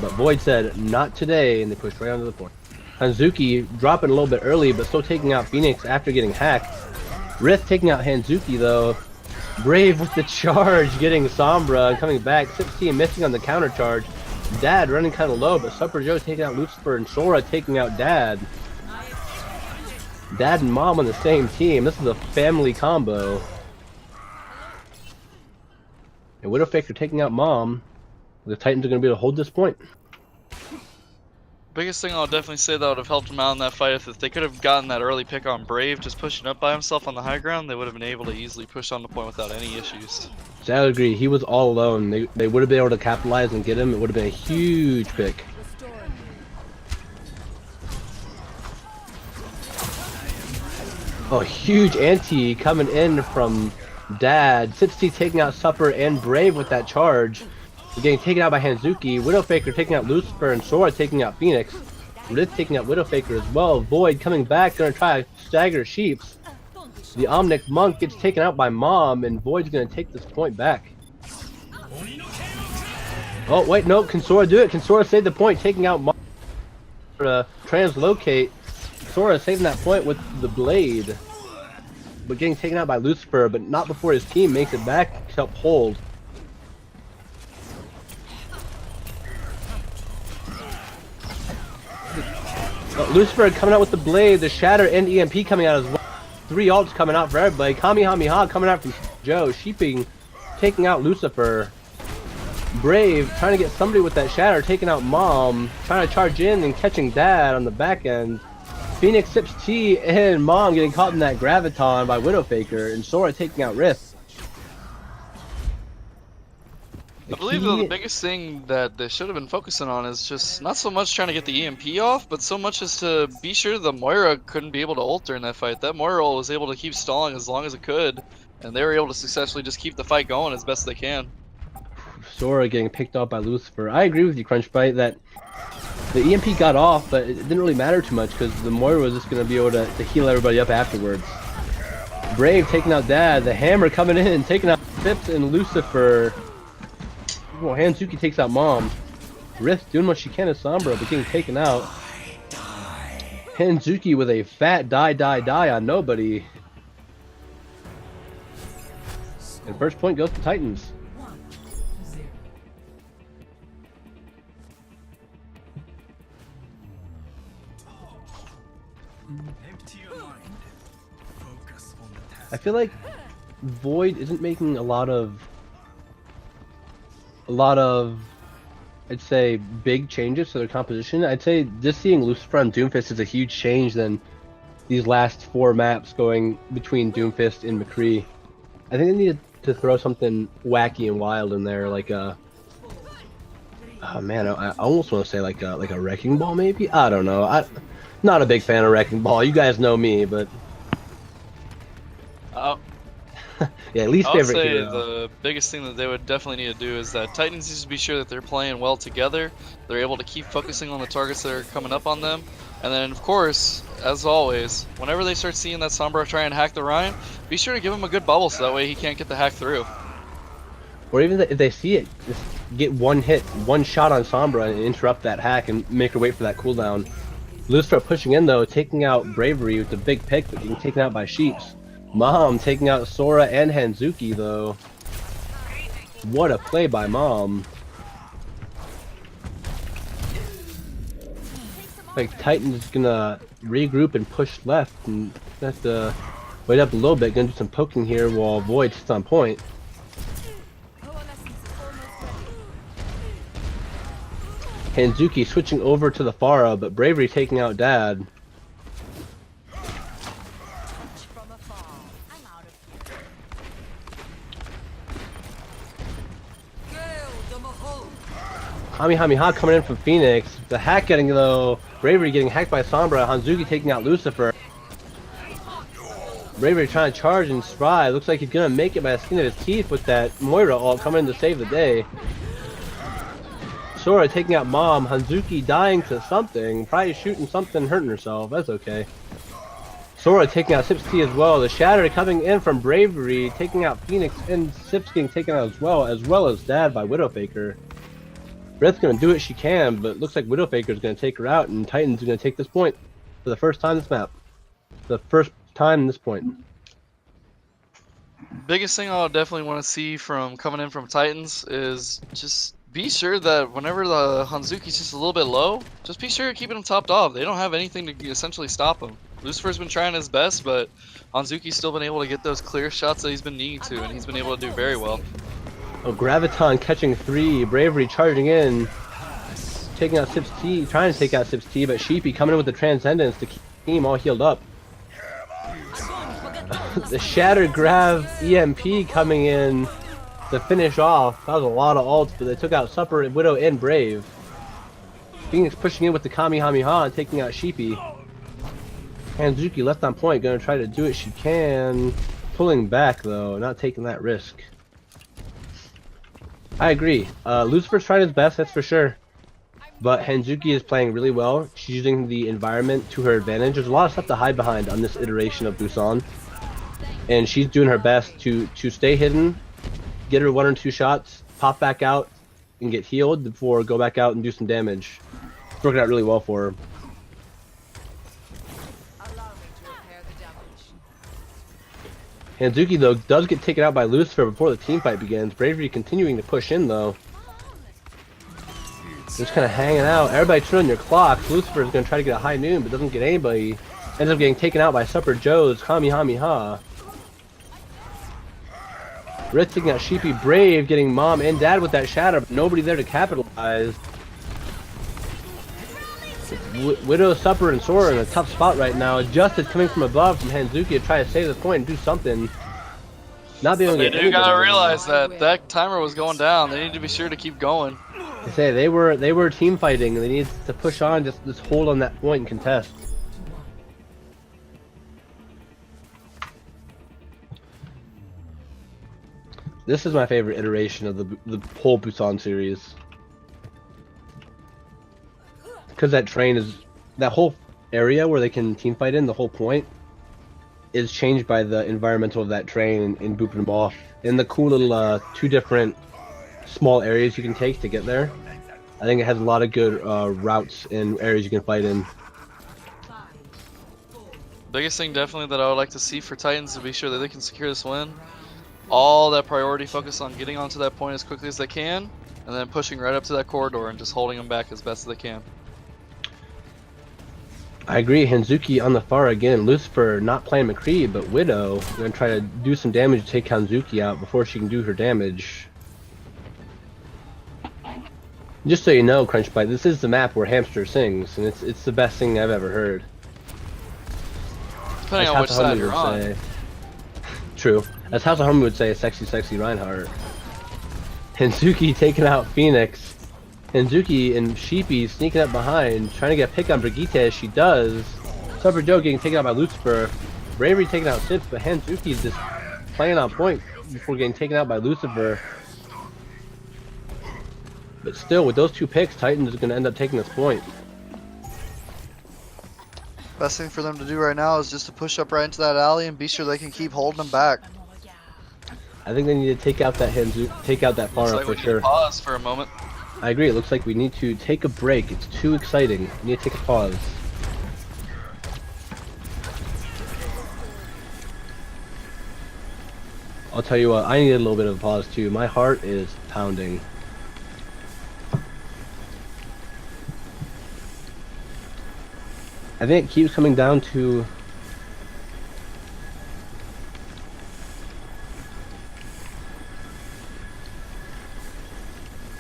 But Void said, not today, and they pushed right onto the point. Hanzuki dropping a little bit early, but still taking out Phoenix after getting hacked. Rith taking out Hanzuki, though. Brave with the charge, getting Sombra and coming back. 16 missing on the counter charge. Dad running kind of low, but Super Joe taking out Lucifer and Sora taking out Dad. Dad and Mom on the same team. This is a family combo. And Widowfaker taking out Mom. The Titans are going to be able to hold this point. Biggest thing I'll definitely say that would have helped him out in that fight, if they could have gotten that early pick on Brave, just pushing up by himself on the high ground, they would have been able to easily push on the point without any issues. So I agree, he was all alone. They would have been able to capitalize and get him. It would have been a huge pick. Oh, huge anti coming in from Dad. 60 taking out Supper and Brave with that charge. Getting taken out by Hanzuki, Widowfaker taking out Lucifer, and Sora taking out Phoenix. Rith taking out Widowfaker as well. Void coming back, gonna try to stagger Sheeps. The Omnic Monk gets taken out by Mom, and Void's gonna take this point back. Oh wait, no, can Sora do it? Can Sora save the point, taking out Mom to translocate? Sora saving that point with the blade, but getting taken out by Lucifer, but not before his team makes it back to help hold. Lucifer coming out with the blade, the shatter, and EMP coming out as well. 3 ults coming out for everybody. Kamehameha coming out from Joe. Sheeping taking out Lucifer. Brave trying to get somebody with that shatter, taking out Mom. Trying to charge in and catching Dad on the back end. Phoenix sips T and Mom getting caught in that Graviton by Widowfaker. And Sora taking out Rift. I believe though the biggest thing that they should have been focusing on is just not so much trying to get the EMP off, but so much as to be sure the Moira couldn't be able to ult during that fight. That Moira ult was able to keep stalling as long as it could, and they were able to successfully just keep the fight going as best they can. Sora getting picked off by Lucifer. I agree with you, Crunchbite, that the EMP got off, but it didn't really matter too much because the Moira was just going to be able to heal everybody up afterwards. Brave taking out Dad, the Hammer coming in and taking out Sips and Lucifer. Well, Hanzuki takes out Mom. Rift doing what she can as Sombra, but getting taken out. Hanzuki with a fat die on nobody. And first point goes to Titans. I feel like Void isn't making a lot of I'd say big changes to their composition. I'd say just seeing Lucifer on Doomfist is a huge change than these last 4 maps going between Doomfist and McCree. I think they needed to throw something wacky and wild in there, like a oh man, I almost want to say like a Wrecking Ball maybe. I don't know. I'm not a big fan of Wrecking Ball. You guys know me, but yeah, least favorite I would say hero. the biggest thing that they would definitely need to do is that Titans needs to be sure that they're playing well together. They're able to keep focusing on the targets that are coming up on them. And then, of course, as always, whenever they start seeing that Sombra try and hack the Ryan, be sure to give him a good bubble so that way he can't get the hack through. Or even if they see it, just get one hit, one shot on Sombra and interrupt that hack and make her wait for that cooldown. Lucifer pushing in though, taking out Bravery with the big pick, but getting taken out by Sheeps. Mom taking out Sora and Hanzuki though. What a play by Mom. Like Titan's gonna regroup and push left and have to wait up a little bit, gonna do some poking here while Void sits on point. Hanzuki switching over to the Pharah, but Bravery taking out Dad. From afar. I'm out of here. Gale the Mahal. Kamehameha coming in from Phoenix. The hack getting though. Bravery getting hacked by Sombra. Hanzuki taking out Lucifer. Bravery trying to charge and spry. Looks like he's gonna make it by the skin of his teeth with that Moira ult coming in to save the day. Sora taking out Mom. Hanzuki dying to something. Probably shooting something, hurting herself. That's okay. Sora taking out Sipsky as well. The Shatter coming in from Bravery, taking out Phoenix, and Sips getting taken out as well as Dad by Widowfaker. Brett's gonna do what she can, but looks like Widowfaker's gonna take her out, and Titan's gonna take this point for the first time this map. The first time in this point. Biggest thing I'll definitely want to see from coming in from Titans is just be sure that whenever the Hanzuki's just a little bit low, just be sure you're keeping him topped off. They don't have anything to essentially stop him. Lucifer's been trying his best, but Hanzuki's still been able to get those clear shots that he's been needing to, and he's been able to do very well. Oh, Graviton catching 3, Bravery charging in, taking out Sips T, trying to take out Sips T, but Sheepy coming in with the Transcendence to keep him all healed up. The Shattered Grav EMP coming in to finish off. That was a lot of ults, but they took out Supper, Widow, and Brave. Phoenix pushing in with the Kamehameha and taking out Sheepy. Hanzuki left on point, gonna try to do what she can. Pulling back though, not taking that risk. I agree. Lucifer's trying his best, that's for sure. But Hanzuki is playing really well. She's using the environment to her advantage. There's a lot of stuff to hide behind on this iteration of Busan. And she's doing her best to stay hidden, get her 1 or 2 shots, pop back out, and get healed before go back out and do some damage. It's working out really well for her. Allow me to repair the damage. Hanzuki, though, does get taken out by Lucifer before the team fight begins. Bravery continuing to push in, though. Just kind of hanging out. Everybody turn on your clocks. Lucifer is going to try to get a high noon, but doesn't get anybody. Ends up getting taken out by Supper Joe's Kamehameha. Red taking out Sheepy. Brave getting Mom and Dad with that Shatter, but nobody there to capitalize. Widow, Supper, and Sora in a tough spot right now. Justice coming from above from Hanzuki to try to save the point and do something. Not being able to They get do gotta anybody. realize that that timer was going down. They need to be sure to keep going. They say they were team fighting and they needed to push on, just hold on that point and contest. This is my favorite iteration of the whole Busan series. Because that train is, that whole area where they can team fight in, the whole point, is changed by the environmental of that train and booping them off. And the cool little 2 different small areas you can take to get there. I think it has a lot of good routes and areas you can fight in. Biggest thing definitely that I would like to see for Titans to be sure that they can secure this win. All that priority focus on getting onto that point as quickly as they can, and then pushing right up to that corridor and just holding them back as best as they can. I agree. Hanzuki on the far again. Lucifer not playing McCree, but Widow gonna try to do some damage to take Hanzuki out before she can do her damage. Just so you know, Crunchbite, this is the map where Hamster sings, and it's the best thing I've ever heard. Depending on which side you're on. True. As House of Homie would say, sexy, sexy Reinhardt. Hanzuki taking out Phoenix. Hanzuki and Sheepy sneaking up behind, trying to get a pick on Brigitte as she does. Supper Joe getting taken out by Lucifer. Bravery taking out Sips, but Hanzuki's just playing on point before getting taken out by Lucifer. But still, with those 2 picks, Titans is going to end up taking this point. Best thing for them to do right now is just to push up right into that alley and be sure they can keep holding them back. I think they need to take out that take out that Looks Pharah like for we need sure. to pause for a moment. I agree. It looks like we need to take a break. It's too exciting. We need to take a pause. I'll tell you what. I need a little bit of a pause too. My heart is pounding. I think it keeps coming down to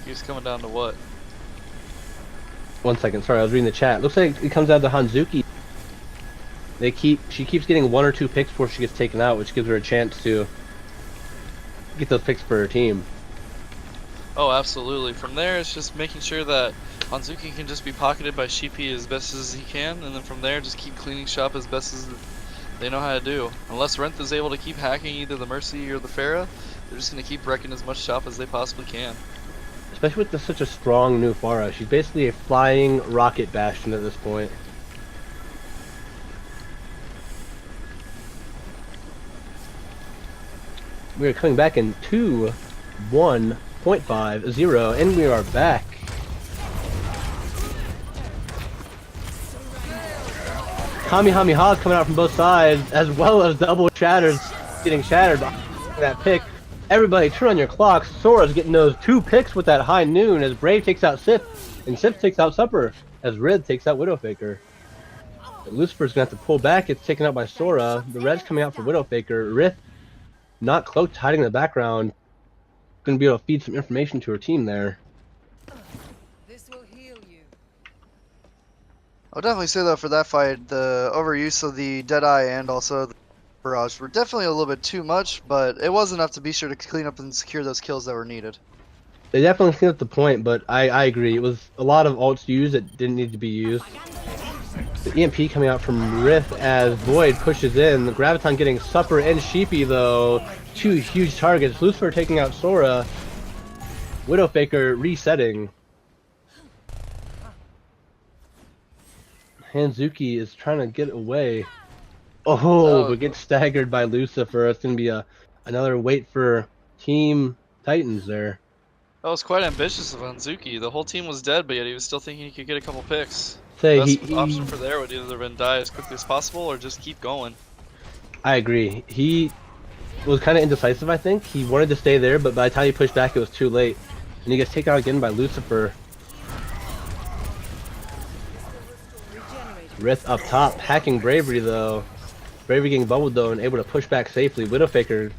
He's coming down to what? 1 second, sorry, I was reading the chat. Looks like it comes out to Hanzuki. She keeps getting 1 or 2 picks before she gets taken out, which gives her a chance to get those picks for her team. Oh, absolutely. From there, it's just making sure that Hanzuki can just be pocketed by Sheepy as best as he can, and then from there, just keep cleaning shop as best as they know how to do. Unless Renth is able to keep hacking either the Mercy or the Pharah, they're just going to keep wrecking as much shop as they possibly can. Especially with such a strong new Pharah. She's basically a flying rocket bastion at this point. We are coming back in 2-1.50, and we are back. Kamehameha coming out from both sides, as well as double shatters getting shattered by that pick. Everybody turn on your clocks. Sora's getting those 2 picks with that high noon as Brave takes out Sip, and Sip takes out Supper as Rid takes out Widowfaker. Lucifer's gonna have to pull back. It's taken out by Sora. The red's coming out for Widowfaker. Rith, not cloaked, hiding in the background. Gonna be able to feed some information to her team there. This will heal you. I'll definitely say though for that fight, the overuse of the Deadeye and also the Barrage were definitely a little bit too much, but it was enough to be sure to clean up and secure those kills that were needed. They definitely cleaned up the point, but I agree. It was a lot of ults used that didn't need to be used. The EMP coming out from Rift as Void pushes in. The Graviton getting Supper and Sheepy though. 2 huge targets. Lucifer taking out Sora. Widowfaker resetting. Hanzuki is trying to get away. Oh, but gets staggered by Lucifer. It's going to be another wait for Team Titans there. That was quite ambitious of Hanzuki. The whole team was dead, but yet he was still thinking he could get a couple picks. Say The best option for there would either been die as quickly as possible or just keep going. I agree. He was kind of indecisive, I think. He wanted to stay there, but by the time he pushed back, it was too late. And he gets taken out again by Lucifer. Rith up top, hacking Bravery though. Bravery getting bubbled though and able to push back safely. Widowfaker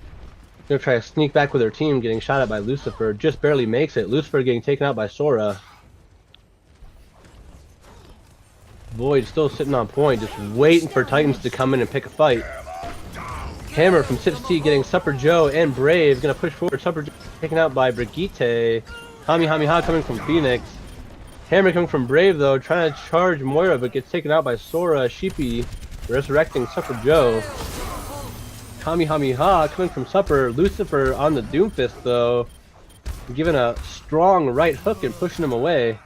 gonna try to sneak back with her team, getting shot at by Lucifer. Just barely makes it. Lucifer getting taken out by Sora. Void still sitting on point, just waiting for Titans to come in and pick a fight. Hammer from Sips T getting Supper Joe and Brave. Gonna push forward. Supper Joe taken out by Brigitte. Kamehameha coming from Phoenix. Hammer coming from Brave though, trying to charge Moira but gets taken out by Sora. Sheepy resurrecting Supper Joe. Kamehameha coming from Supper. Lucifer on the Doomfist though, giving a strong right hook and pushing him away.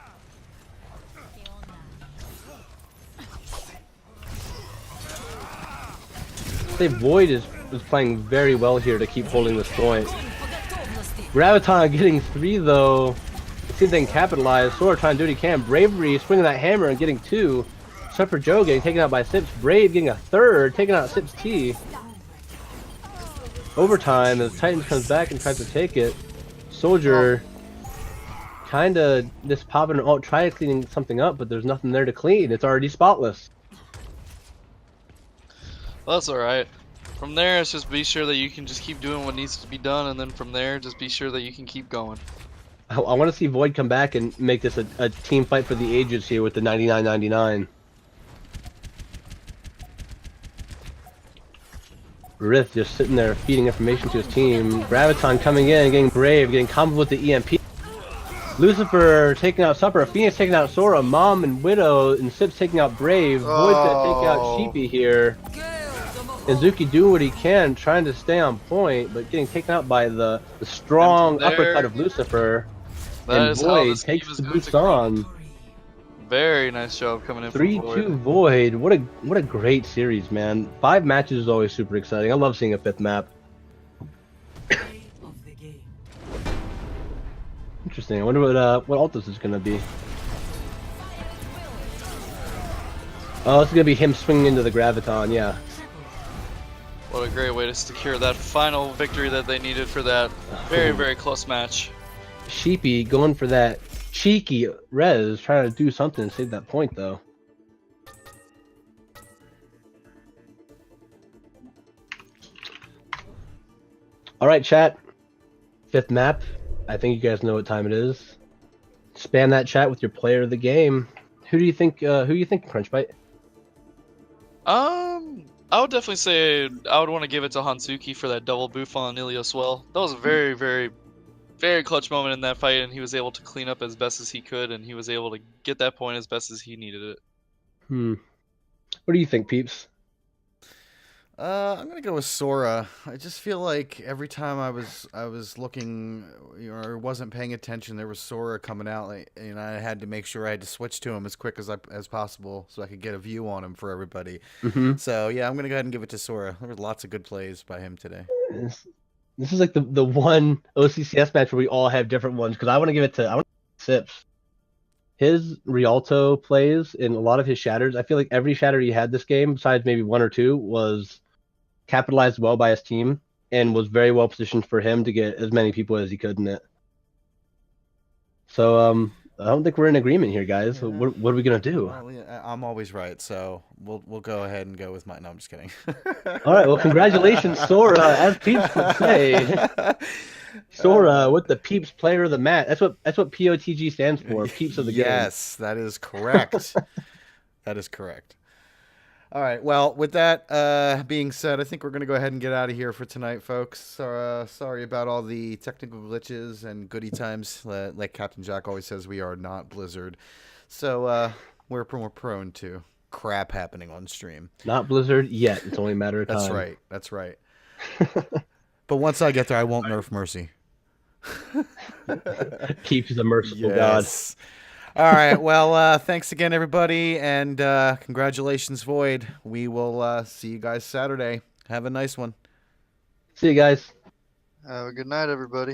I say Void is playing very well here to keep holding this point. Graviton getting 3 though. Let's see if they can capitalize. Sora trying to do what he can. Bravery swinging that hammer and getting 2. Supper Joe getting taken out by Sips. Brave getting a 3rd, taking out Sips T. Overtime as Titans comes back and tries to take it. Soldier kinda just popping an ult, try cleaning something up, but there's nothing there to clean. It's already spotless. Well, that's alright. From there, it's just be sure that you can just keep doing what needs to be done, and then from there, just be sure that you can keep going. I want to see Void come back and make this a team fight for the ages here with the 99.99. Rith just sitting there feeding information to his team. Graviton coming in, getting Brave, getting comboed with the EMP. Lucifer taking out Supper, Phoenix taking out Sora, Mom and Widow, and Sips taking out Brave. Void's gonna take out Sheepy here. And Zuki doing what he can, trying to stay on point, but getting taken out by the strong uppercut of Lucifer. And Void takes the boost on. Very nice job coming in. 3-2 Void. What a great series, man. 5 matches is always super exciting. I love seeing a 5th map. Interesting. I wonder what ult this is gonna be. Oh, it's gonna be him swinging into the Graviton. Yeah. What a great way to secure that final victory that they needed for that very, very close match. Sheepy going for that cheeky res, trying to do something to save that point though. Alright chat, 5th map. I think you guys know what time it is. Spam that chat with your player of the game. Who do you think? Who you think Crunch Bite? I would definitely say I would want to give it to Hansuki for that double boof on Ilios well. That was a very, very, very clutch moment in that fight, and he was able to clean up as best as he could, and he was able to get that point as best as he needed it. What do you think, Peeps? I'm gonna go with Sora. I just feel like every time I was looking, or wasn't paying attention, there was Sora coming out, and I had to make sure I had to switch to him as quick as possible so I could get a view on him for everybody. So yeah, I'm gonna go ahead and give it to Sora. There were lots of good plays by him today. This is like the one OCCS match where we all have different ones, because I want to give it to Sips. His Rialto plays in a lot of his shatters. I feel like every shatter he had this game, besides maybe one or two, was capitalized well by his team and was very well positioned for him to get as many people as he could in it. So I don't think we're in agreement here, guys. Yeah. What are we gonna do? Well, yeah, I'm always right, so we'll go ahead and go with my. No, I'm just kidding. All right. Well, congratulations, Sora, as Peeps would say. Sora with the Peeps Player of the Match. That's what POTG stands for. Peeps of the game. Yes, that is correct. That is correct. All right. Well, with that being said, I think we're going to go ahead and get out of here for tonight, folks. Sorry about all the technical glitches and goody times. Like Captain Jack always says, we are not Blizzard. So we're more prone to crap happening on stream. Not Blizzard yet. It's only a matter of time. That's right. That's right. But once I get there, I won't nerf Mercy. Peeps is a merciful yes. God. All right. Well, thanks again, everybody, and congratulations, Void. We will see you guys Saturday. Have a nice one. See you guys. Have a good night, everybody.